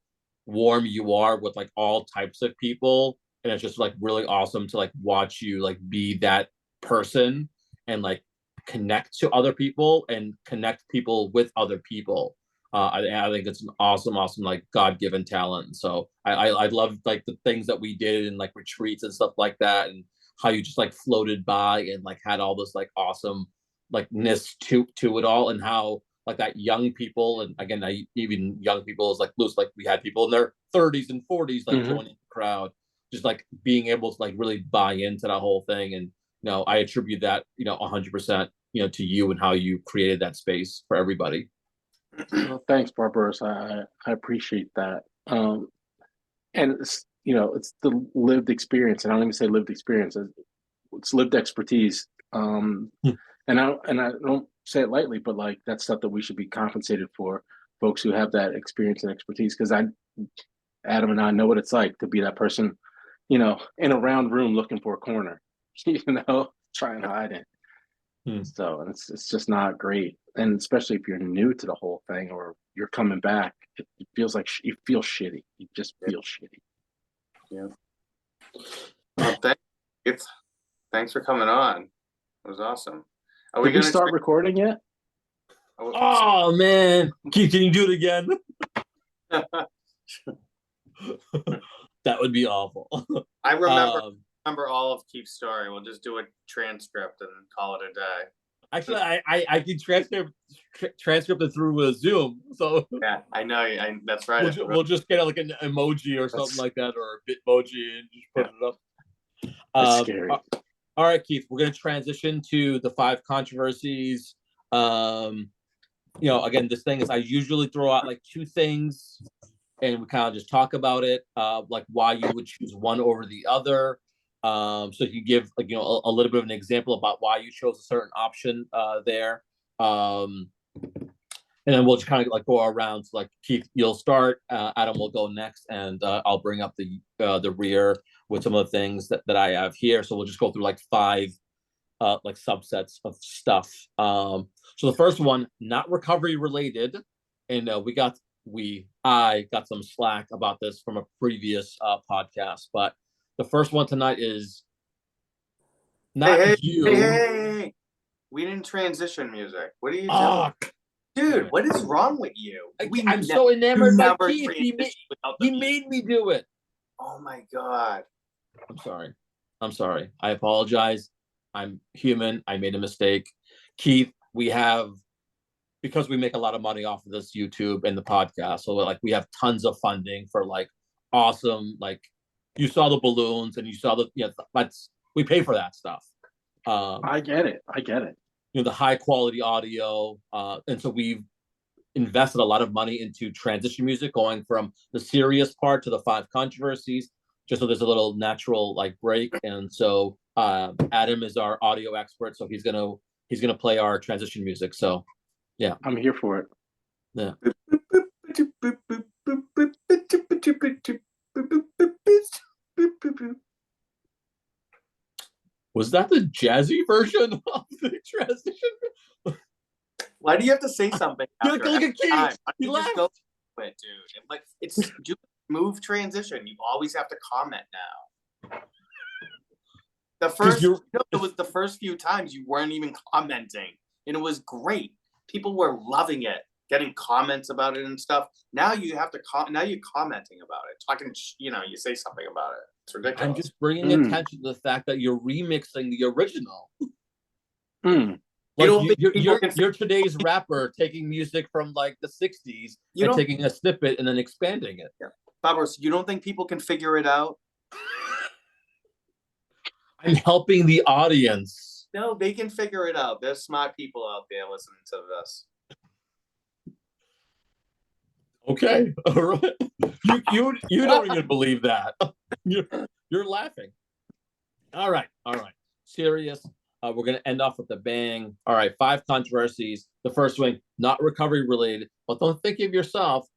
[SPEAKER 1] warm you are with like all types of people. And it's just like really awesome to like watch you like be that person and like connect to other people and connect people with other people. I think it's an awesome like God-given talent. So I love like the things that we did in like retreats and stuff like that, and how you just like floated by and like had all this like awesome like ness to it all, and how like that young people, and again even young people is like loose, like we had people in their 30s and 40s like joining the crowd, just like being able to like really buy into that whole thing. And I attribute that 100% to you and how you created that space for everybody.
[SPEAKER 3] Well, thanks, Barbaros. I appreciate that. And it's the lived experience. And I don't even say lived experience. It's lived expertise. And I don't say it lightly, but like that's stuff that we should be compensated for. Folks who have that experience and expertise, because Adam and I know what it's like to be that person, in a round room looking for a corner, try and hide it. So it's just not great, and especially if you're new to the whole thing or you're coming back, it feels like you feel shitty. You just feel shitty.
[SPEAKER 2] Yeah. Well, thanks for coming on. It was awesome.
[SPEAKER 3] Are we going to start recording yet?
[SPEAKER 1] Oh man, Keith, can you do it again? That would be awful.
[SPEAKER 2] I remember all of Keith's story. We'll just do a transcript and call it a day.
[SPEAKER 1] Actually, I can transcript it through Zoom. So
[SPEAKER 2] yeah, I know. That's right.
[SPEAKER 1] We'll just get like an emoji or something like that, or a Bitmoji, and just put it up.
[SPEAKER 3] That's scary.
[SPEAKER 1] All right, Keith, we're going to transition to the 5 controversies. Again, this thing is I usually throw out like 2 things, and we kind of just talk about it, like why you would choose one over the other. So you can give like a little bit of an example about why you chose a certain option there, and then we'll just kind of like go around. So like Keith, you'll start. Adam will go next, and I'll bring up the rear with some of the things that I have here. So we'll just go through like 5 like subsets of stuff. So the first one, not recovery related, and I got some slack about this from a previous podcast, but the first one tonight is not you.
[SPEAKER 2] Hey. We didn't transition music. What are you doing? Dude, what is wrong with you?
[SPEAKER 1] I'm so enamored by Keith. He made me do it.
[SPEAKER 2] Oh my God.
[SPEAKER 1] I'm sorry. I apologize. I'm human. I made a mistake. Keith, because we make a lot of money off of this YouTube and the podcast, so like we have tons of funding for like awesome, like you saw the balloons and you saw we pay for that stuff.
[SPEAKER 3] I get it.
[SPEAKER 1] The high quality audio, and so we've invested a lot of money into transition music, going from the serious part to the 5 controversies, just so there's a little natural like break. And so Adam is our audio expert, so he's gonna play our transition music. So yeah,
[SPEAKER 3] I'm here for it.
[SPEAKER 1] Yeah. Was that the jazzy version of the transition?
[SPEAKER 2] Why do you have to say something after
[SPEAKER 1] Look at
[SPEAKER 2] every
[SPEAKER 1] Keith.
[SPEAKER 2] time? Why
[SPEAKER 1] He
[SPEAKER 2] don't you just
[SPEAKER 1] laughed.
[SPEAKER 2] go with it, dude? Like it's do move transition. You always have to comment now. The first, it was the first few times you weren't even commenting, and it was great. People were loving it, getting comments about it and stuff. Now you have to now you're commenting about it, talking. You say something about it. It's ridiculous.
[SPEAKER 1] I'm just bringing attention to the fact that you're remixing the original. Like you're today's rapper taking music from like the 60s and taking a snippet and then expanding it.
[SPEAKER 2] Yeah. Barbara, you don't think people can figure it out?
[SPEAKER 1] I'm helping the audience.
[SPEAKER 2] No, they can figure it out. There's smart people out there listening to this.
[SPEAKER 1] Okay, all right. You don't even believe that. You're laughing. All right. Serious. We're gonna end off with a bang. All right, 5 controversies. The first one, not recovery related, but don't think of yourself.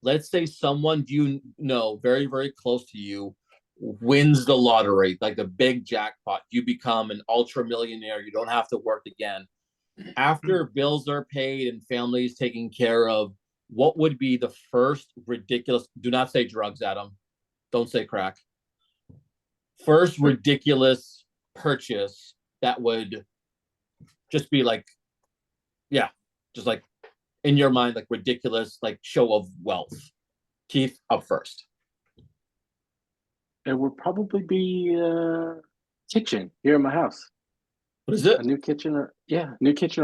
[SPEAKER 1] Let's say someone you know very, very close to you wins the lottery, like the big jackpot. You become an ultra millionaire. You don't have to work again. After bills are paid and families taken care of, what would be the first ridiculous? Do not say drugs, Adam. Don't say crack. First ridiculous purchase that would just be like, yeah, just like in your mind, like ridiculous, like show of wealth. Keith, up first.
[SPEAKER 3] It would probably be kitchen here in my house.
[SPEAKER 1] What is it?
[SPEAKER 3] A new kitchen or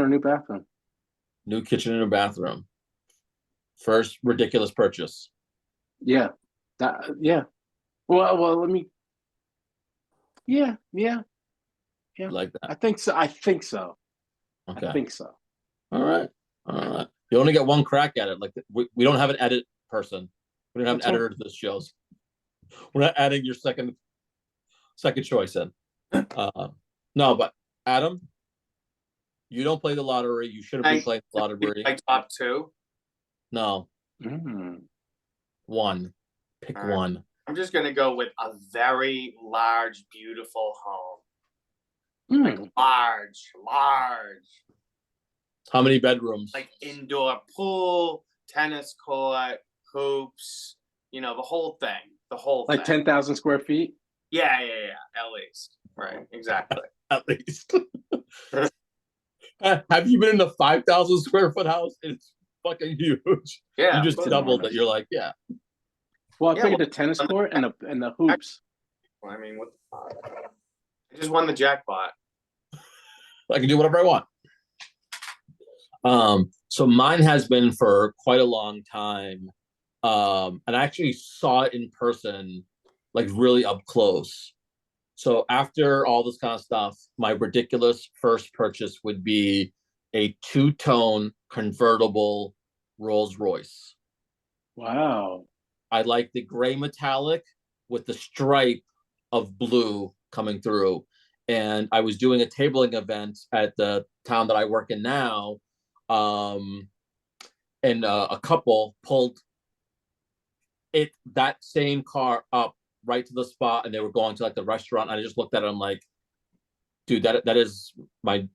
[SPEAKER 3] new bathroom.
[SPEAKER 1] New kitchen and a bathroom. First ridiculous purchase.
[SPEAKER 3] Yeah. Well, let me. Yeah.
[SPEAKER 1] Like that.
[SPEAKER 3] I think so.
[SPEAKER 1] Okay.
[SPEAKER 3] I think so.
[SPEAKER 1] All right. You only get one crack at it. Like we don't have an edit person. We don't have an editor to this shows. We're not adding your second choice in. No, but Adam, you don't play the lottery. You shouldn't be playing the lottery.
[SPEAKER 2] My top 2?
[SPEAKER 1] No. One. Pick one.
[SPEAKER 2] I'm just gonna go with a very large, beautiful home. Like large.
[SPEAKER 1] How many bedrooms?
[SPEAKER 2] Like indoor pool, tennis court, hoops. The whole thing. The whole
[SPEAKER 3] like
[SPEAKER 2] thing.
[SPEAKER 3] 10,000 square feet.
[SPEAKER 2] Yeah. At least. Right. Exactly.
[SPEAKER 1] At least. Have you been in a 5,000 square foot house? It's fucking huge.
[SPEAKER 2] Yeah.
[SPEAKER 1] You just doubled it. You're like, yeah.
[SPEAKER 3] Well, I figured the tennis court and the hoops.
[SPEAKER 2] I mean, what the fuck? I just won the jackpot.
[SPEAKER 1] I can do whatever I want. So mine has been for quite a long time. And I actually saw it in person, like really up close. So after all this kind of stuff, my ridiculous first purchase would be a 2-tone convertible Rolls Royce.
[SPEAKER 3] Wow.
[SPEAKER 1] I like the gray metallic with the stripe of blue coming through. And I was doing a tabling event at the town that I work in now. And a couple pulled that same car up right to the spot, and they were going to like the restaurant. And I just looked at it. I'm like, dude, that's my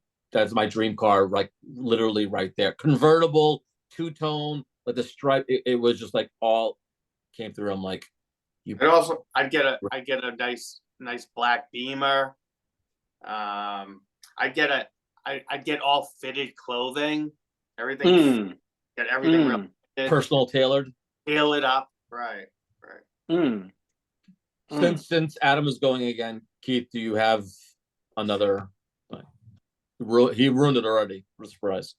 [SPEAKER 1] dream car, like literally right there. Convertible, 2-tone, like the stripe. It was just like all came through. I'm like,
[SPEAKER 2] and also I'd get a nice black Beamer. I'd get all fitted clothing, everything. Get everything real fitted,
[SPEAKER 1] personal tailored.
[SPEAKER 2] Tail it up, right.
[SPEAKER 1] Since Adam is going again, Keith, do you have another? He ruined it already. What a surprise!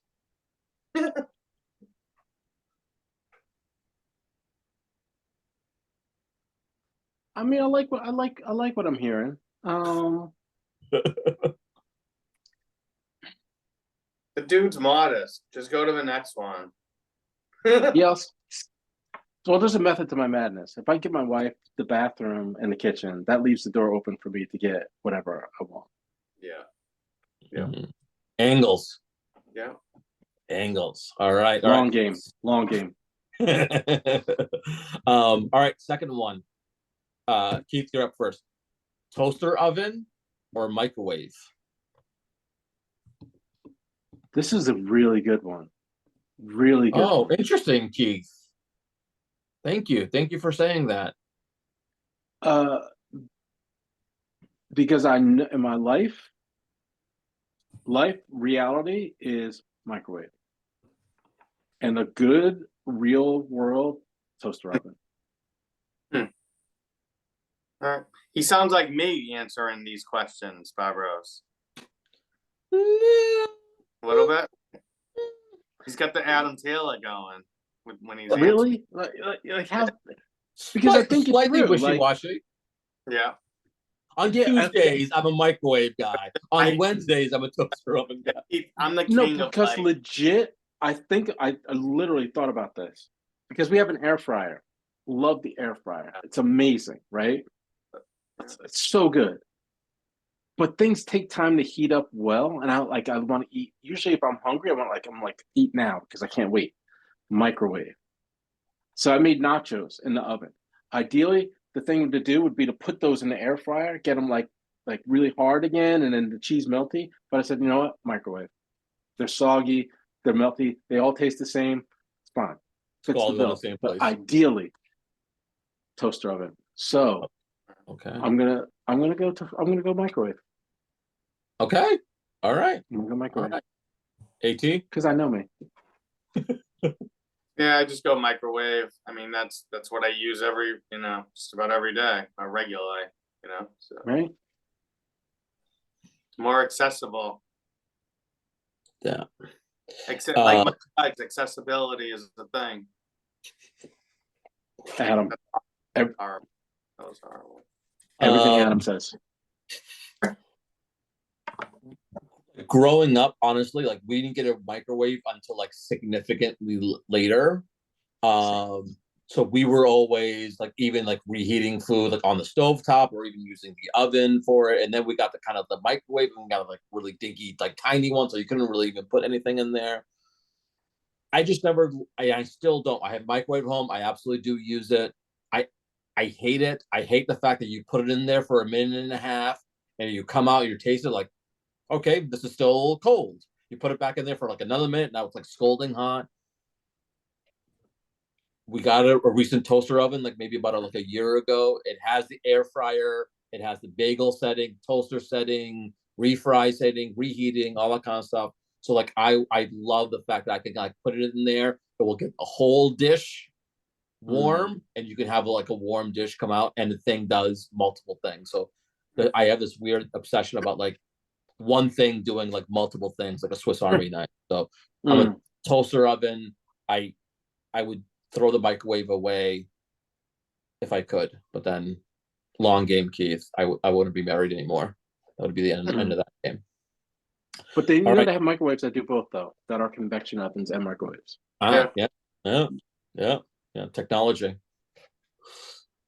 [SPEAKER 3] I mean, I like what I'm hearing.
[SPEAKER 2] The dude's modest. Just go to the next one.
[SPEAKER 3] Yes. Well, there's a method to my madness. If I give my wife the bathroom and the kitchen, that leaves the door open for me to get whatever I want.
[SPEAKER 2] Yeah.
[SPEAKER 1] Angles.
[SPEAKER 2] Yeah.
[SPEAKER 1] Angles. All right.
[SPEAKER 3] Long game.
[SPEAKER 1] All right. Second one. Keith, you're up first. Toaster oven or microwave?
[SPEAKER 3] This is a really good one. Really good.
[SPEAKER 1] Oh, interesting, Keith. Thank you. Thank you for saying that.
[SPEAKER 3] Uh, because in my life reality is microwave, and a good real world toaster oven.
[SPEAKER 2] All right. He sounds like me answering these questions, Barbaros. A little bit. He's got the Adam Taylor going when he's
[SPEAKER 3] Really like how, because I think it
[SPEAKER 1] slightly
[SPEAKER 3] through, like,
[SPEAKER 1] wishy-washy.
[SPEAKER 2] Yeah.
[SPEAKER 1] On
[SPEAKER 3] Yeah,
[SPEAKER 1] Tuesdays, I'm a microwave guy. On Wednesdays, I'm a toaster oven guy.
[SPEAKER 2] I'm the
[SPEAKER 3] no,
[SPEAKER 2] king of
[SPEAKER 3] because
[SPEAKER 2] like,
[SPEAKER 3] legit, I think I literally thought about this because we have an air fryer. Love the air fryer. It's amazing, right? It's so good. But things take time to heat up well, and I want to eat. Usually, if I'm hungry, I'm like eat now because I can't wait. Microwave. So I made nachos in the oven. Ideally, the thing to do would be to put those in the air fryer, get them like really hard again, and then the cheese melty. But I said, you know what? Microwave. They're soggy, they're melty, they all taste the same. It's fine. Fits
[SPEAKER 1] All
[SPEAKER 3] the
[SPEAKER 1] go in the
[SPEAKER 3] bill.
[SPEAKER 1] same
[SPEAKER 3] But
[SPEAKER 1] place.
[SPEAKER 3] ideally, toaster oven. So
[SPEAKER 1] Okay.
[SPEAKER 3] I'm gonna go microwave.
[SPEAKER 1] Okay. All right.
[SPEAKER 3] I'm gonna go
[SPEAKER 1] All
[SPEAKER 3] microwave
[SPEAKER 1] right. AT?
[SPEAKER 3] because I know me.
[SPEAKER 2] yeah, I just go microwave. I mean, that's what I use just about every day, regularly, so
[SPEAKER 3] Right?
[SPEAKER 2] it's more accessible.
[SPEAKER 1] Yeah.
[SPEAKER 2] Except like my guys, accessibility is the thing.
[SPEAKER 3] Adam.
[SPEAKER 2] That was horrible.
[SPEAKER 3] Everything Adam says.
[SPEAKER 1] Growing up, honestly, like we didn't get a microwave until like significantly later. So we were always like even like reheating food like on the stovetop or even using the oven for it. And then we got the kind of the microwave and we got like really dinky, like tiny one, so you couldn't really even put anything in there. I just never, I still don't. I have microwave home. I absolutely do use it. I I hate it. I hate the fact that you put it in there for a minute and a half and you come out, you taste it like, okay, this is still cold. You put it back in there for like another minute. Now it's like scalding hot. We got a recent toaster oven, like maybe about like a year ago. It has the air fryer. It has the bagel setting, toaster setting, refry setting, reheating, all that kind of stuff. So like I love the fact that I can like put it in there. It will get a whole dish warm, and you can have like a warm dish come out, and the thing does multiple things. So I have this weird obsession about like one thing doing like multiple things, like a Swiss Army knife. So I'm a toaster oven. I would throw the microwave away if I could, but then long game, Keith. I wouldn't be married anymore. That would be the end of that game.
[SPEAKER 3] But they they have microwaves that do both though, that are convection ovens and microwaves.
[SPEAKER 1] Yeah. Technology.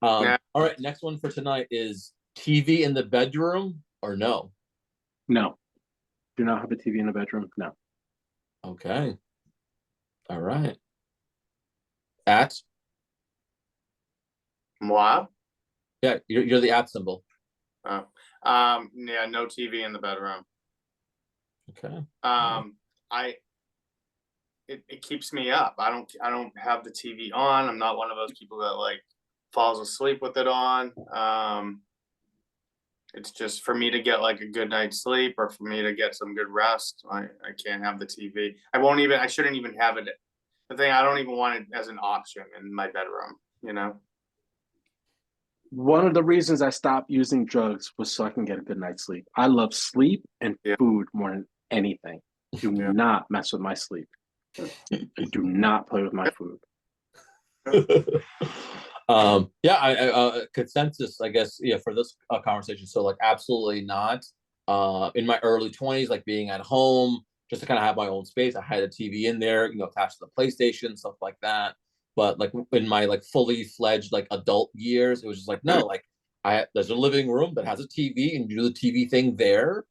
[SPEAKER 1] All right, next one for tonight is TV in the bedroom or no?
[SPEAKER 3] No. Do not have a TV in the bedroom. No.
[SPEAKER 1] Okay. All right. At?
[SPEAKER 2] Moi?
[SPEAKER 1] Yeah, you're the at symbol.
[SPEAKER 2] Yeah, no TV in the bedroom.
[SPEAKER 1] Okay.
[SPEAKER 2] It keeps me up. I don't have the TV on. I'm not one of those people that like falls asleep with it on. It's just for me to get like a good night's sleep or for me to get some good rest. I can't have the TV. I shouldn't even have it. The thing, I don't even want it as an option in my bedroom,
[SPEAKER 3] One of the reasons I stopped using drugs was so I can get a good night's sleep. I love sleep and food more than anything. Do not mess with my sleep. And do not play with my food.
[SPEAKER 1] Consensus, I guess, for this conversation. So like absolutely not. In my early 20s, like being at home, just to kind of have my own space. I had a TV in there, attached to the PlayStation, stuff like that. But like in my like fully fledged like adult years, it was just like, no, like there's a living room that has a TV and you do the TV thing there,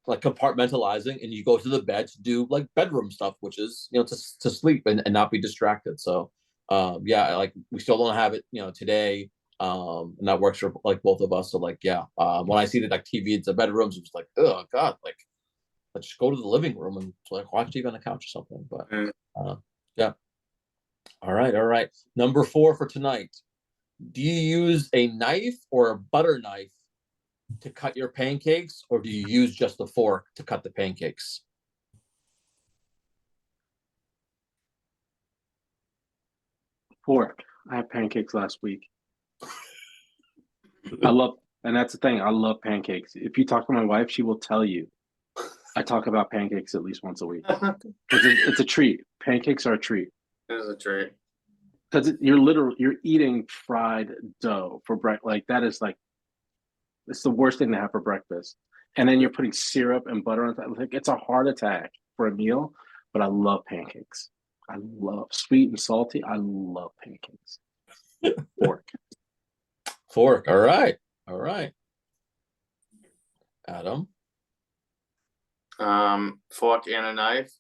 [SPEAKER 1] like compartmentalizing, and you go to the bed to do like bedroom stuff, which is, to sleep and not be distracted. So like we still don't have it, today. And that works for like both of us. So like, when I see that like TV into bedrooms, it's like, oh God, like let's just go to the living room and like watch TV on the couch or something. But yeah. All right. Number 4 for tonight. Do you use a knife or a butter knife to cut your pancakes, or do you use just the fork to cut the pancakes?
[SPEAKER 3] Fork. I had pancakes last week. And that's the thing. I love pancakes. If you talk to my wife, she will tell you I talk about pancakes at least once a week. It's a treat. Pancakes are a treat.
[SPEAKER 2] It is a treat.
[SPEAKER 3] Because you're eating fried dough for breakfast. Like that is like, it's the worst thing to have for breakfast. And then you're putting syrup and butter on top. Like it's a heart attack for a meal, but I love pancakes. I love sweet and salty. I love pancakes. Fork.
[SPEAKER 1] Fork. All right. Adam.
[SPEAKER 2] Fork and a knife.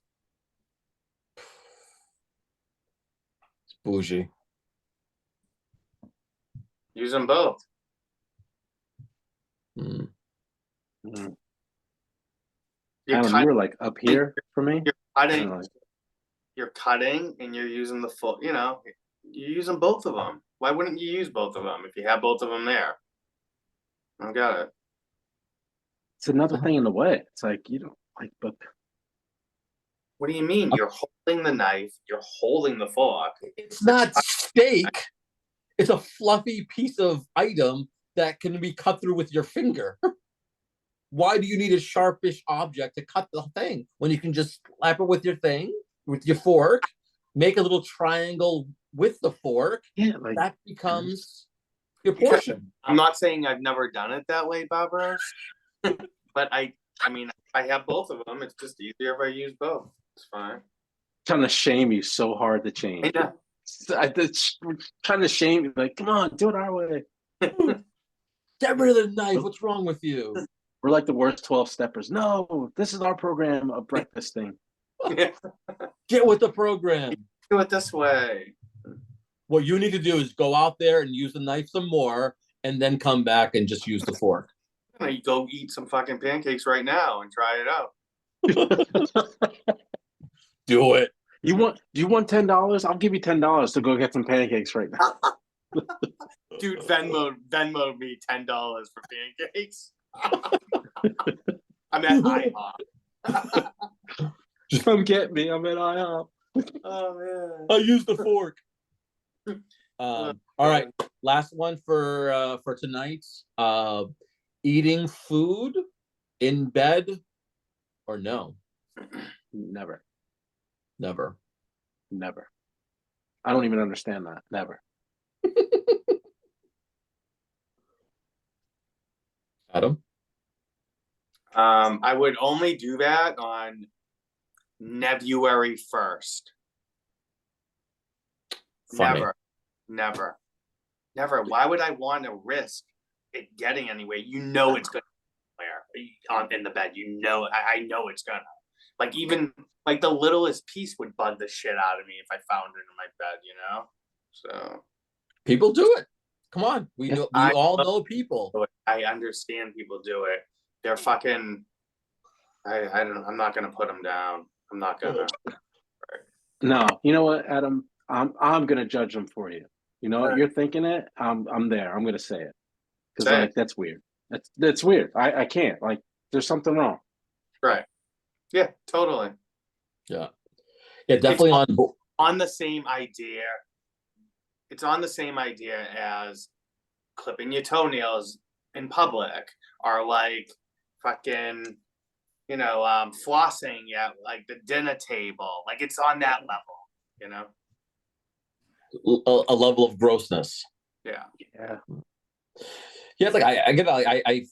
[SPEAKER 1] It's bougie.
[SPEAKER 2] Use them both.
[SPEAKER 1] Mm.
[SPEAKER 3] Adam,
[SPEAKER 2] Cutting,
[SPEAKER 3] you were like up here for me.
[SPEAKER 2] You're cutting and you're using the full, you're using both of them. Why wouldn't you use both of them if you have both of them there? I got it.
[SPEAKER 3] It's another thing in the way. It's like, but
[SPEAKER 2] what do you mean? You're holding the knife, you're holding the fork.
[SPEAKER 1] It's not steak. It's a fluffy piece of item that can be cut through with your finger. Why do you need a sharpish object to cut the thing when you can just slap it with your fork, make a little triangle with the fork?
[SPEAKER 3] Yeah,
[SPEAKER 1] that becomes your portion.
[SPEAKER 2] I'm not saying I've never done it that way, Barbara, but I have both of them. It's just easier if I use both. It's fine.
[SPEAKER 3] Trying to shame you so hard to change. Trying to shame you, like, come on, do it our way.
[SPEAKER 1] Get rid of the knife. What's wrong with you?
[SPEAKER 3] We're like the worst 12 steppers. No, this is our program, a breakfast thing.
[SPEAKER 1] Get with the program.
[SPEAKER 2] Do it this way.
[SPEAKER 1] What you need to do is go out there and use the knife some more, and then come back and just use the fork.
[SPEAKER 2] You go eat some fucking pancakes right now and try it out.
[SPEAKER 1] Do it.
[SPEAKER 3] Do you want $10? I'll give you $10 to go get some pancakes right now.
[SPEAKER 2] Dude, Venmo me $10 for pancakes. I'm at IHOP.
[SPEAKER 3] Just come get me. I'm at IHOP.
[SPEAKER 2] Oh man.
[SPEAKER 1] I use the fork. All right. Last one for tonight. Eating food in bed or no?
[SPEAKER 3] Never. I don't even understand that. Never.
[SPEAKER 1] Adam?
[SPEAKER 2] I would only do that on February 1st.
[SPEAKER 1] Funny.
[SPEAKER 2] Never. Why would I want to risk it getting anyway? It's going to in the bed. I know it's gonna. Like even like the littlest piece would bug the shit out of me if I found it in my bed. So
[SPEAKER 1] people do it. Come on, we all know people.
[SPEAKER 2] I understand people do it. They're fucking. I'm not gonna put them down. I'm not gonna.
[SPEAKER 3] No, you know what, Adam? I'm gonna judge them for you. You know what? You're thinking it. I'm there. I'm gonna say it because that's weird. That's weird. I can't. Like, there's something wrong.
[SPEAKER 2] Right. Yeah. Totally.
[SPEAKER 1] Yeah. Definitely
[SPEAKER 2] on the same idea. It's on the same idea as clipping your toenails in public, or like fucking, flossing at like the dinner table. Like it's on that level,
[SPEAKER 1] a level of grossness.
[SPEAKER 2] Yeah.
[SPEAKER 1] It's like I get it.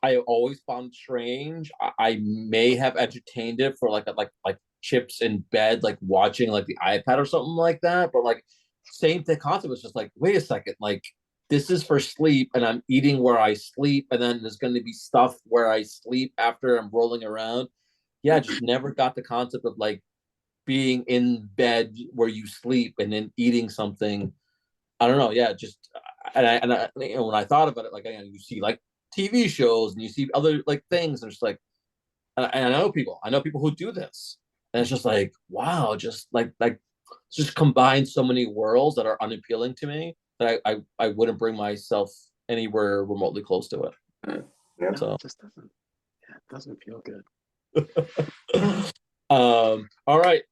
[SPEAKER 1] I always found it strange. I may have entertained it for like chips in bed, like watching like the iPad or something like that. But like same thing concept was just like, wait a second, like this is for sleep and I'm eating where I sleep, and then there's going to be stuff where I sleep after I'm rolling around. Yeah, I just never got the concept of like being in bed where you sleep and then eating something. I don't know. Yeah, just and I when I thought about it, like you see like TV shows and you see other like things, and it's like and I know people who do this, and it's just like, wow, just like just combine so many worlds that are unappealing to me that I wouldn't bring myself anywhere remotely close to it.
[SPEAKER 2] Yeah.
[SPEAKER 1] So
[SPEAKER 3] It just doesn't. Yeah, it doesn't feel good.
[SPEAKER 1] all right,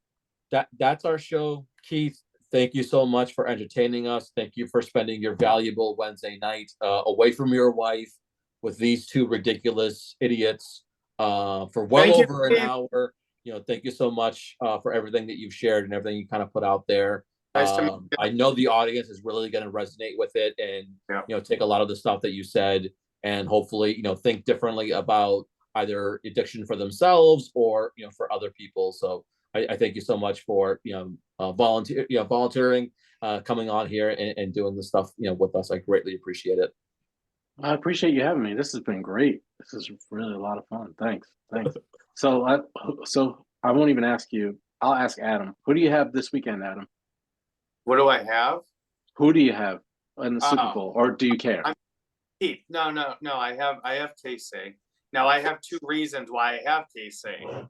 [SPEAKER 1] that's our show. Keith, thank you so much for entertaining us. Thank you for spending your valuable Wednesday night away from your wife with these two ridiculous idiots for well
[SPEAKER 2] Thank you,
[SPEAKER 1] over an
[SPEAKER 2] Steve.
[SPEAKER 1] hour. Thank you so much for everything that you've shared and everything you kind of put out there.
[SPEAKER 2] Nice to meet you.
[SPEAKER 1] I know the audience is really going to resonate with it and take a lot of the stuff that you said and hopefully think differently about either addiction for themselves or for other people. So I thank you so much for volunteering, coming on here and doing this stuff with us. I greatly appreciate it.
[SPEAKER 3] I appreciate you having me. This has been great. This is really a lot of fun. Thanks. So I won't even ask you. I'll ask Adam. Who do you have this weekend, Adam?
[SPEAKER 2] What do I have?
[SPEAKER 3] Who do you have in the Super Bowl, or do you care?
[SPEAKER 2] Keith, no. I have KC. Now I have two reasons why I have KC.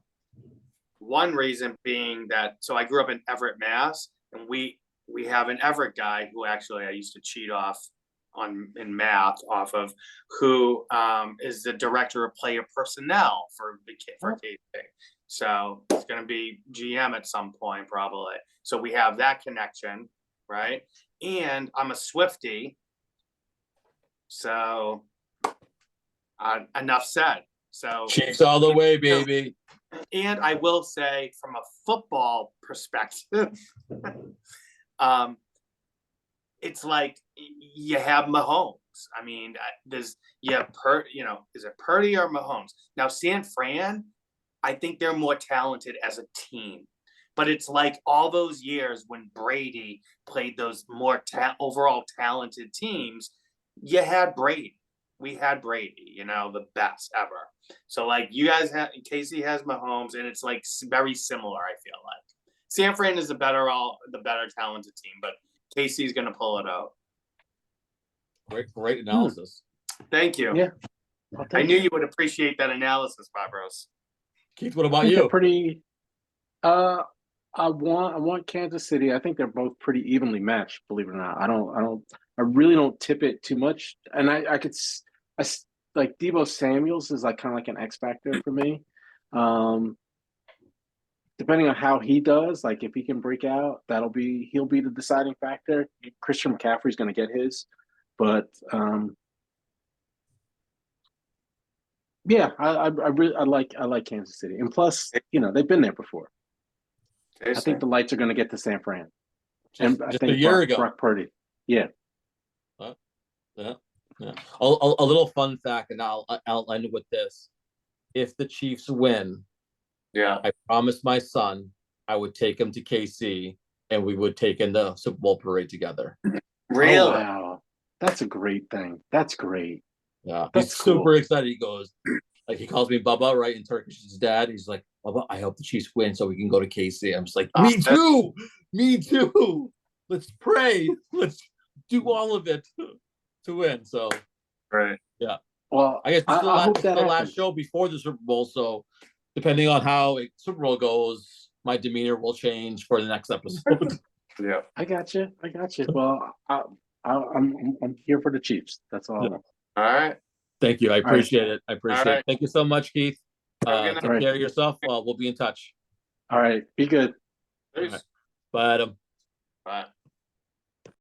[SPEAKER 2] One reason being that I grew up in Everett, Mass, and we have an Everett guy who actually I used to cheat off in math off of, who is the director of player personnel for KC. So it's going to be GM at some point probably. So we have that connection, right? And I'm a Swiftie. So enough said. So
[SPEAKER 1] Chiefs all the way, baby.
[SPEAKER 2] And I will say, from a football perspective, it's like you have Mahomes. I mean, is it Purdy or Mahomes? Now, San Fran, I think they're more talented as a team. But it's like all those years when Brady played those more overall talented teams, you had Brady. We had Brady, the best ever. So like you guys have, Casey has Mahomes, and it's like very similar. I feel like San Fran is the better talented team, but Casey's going to pull it out.
[SPEAKER 1] Great analysis.
[SPEAKER 2] Thank you.
[SPEAKER 3] Yeah,
[SPEAKER 2] I knew you would appreciate that analysis, Bobros.
[SPEAKER 1] Keith, what about you?
[SPEAKER 3] Pretty. I want Kansas City. I think they're both pretty evenly matched. Believe it or not, I really don't tip it too much, and I like Deebo Samuels is like kind of like an X factor for me. Depending on how he does, like if he can break out, he'll be the deciding factor. Christian McCaffrey's going to get his, but yeah, I like Kansas City, and plus they've been there before. I think the lights are going to get to San Fran,
[SPEAKER 1] just a year ago.
[SPEAKER 3] Brock Purdy, yeah.
[SPEAKER 1] Yeah. A little fun fact, and I'll end with this: if the Chiefs win, I promised my son I would take him to KC, and we would take in the Super Bowl parade together.
[SPEAKER 2] Really?
[SPEAKER 3] Oh, wow, that's a great thing. That's great.
[SPEAKER 1] Yeah,
[SPEAKER 3] that's
[SPEAKER 1] he's super excited. He goes, like he calls me Bubba, right? In Turkish, his dad. He's like, Bubba, I hope the Chiefs win so we can go to KC. I'm just like, me too. Let's pray. Let's do all of it to win. So,
[SPEAKER 2] right.
[SPEAKER 1] Yeah.
[SPEAKER 3] Well,
[SPEAKER 1] I guess this is the last show before the Super Bowl. So, depending on how Super Bowl goes, my demeanor will change for the next episode.
[SPEAKER 2] Yeah.
[SPEAKER 3] I got you. Well, I'm here for the Chiefs. That's all.
[SPEAKER 2] Yeah. All right.
[SPEAKER 1] Thank you. I appreciate it. It. Thank you so much, Keith. Take care of yourself. We'll be in touch.
[SPEAKER 3] All right. Be good.
[SPEAKER 2] Peace.
[SPEAKER 1] Right. Bye, Adam.
[SPEAKER 2] Bye.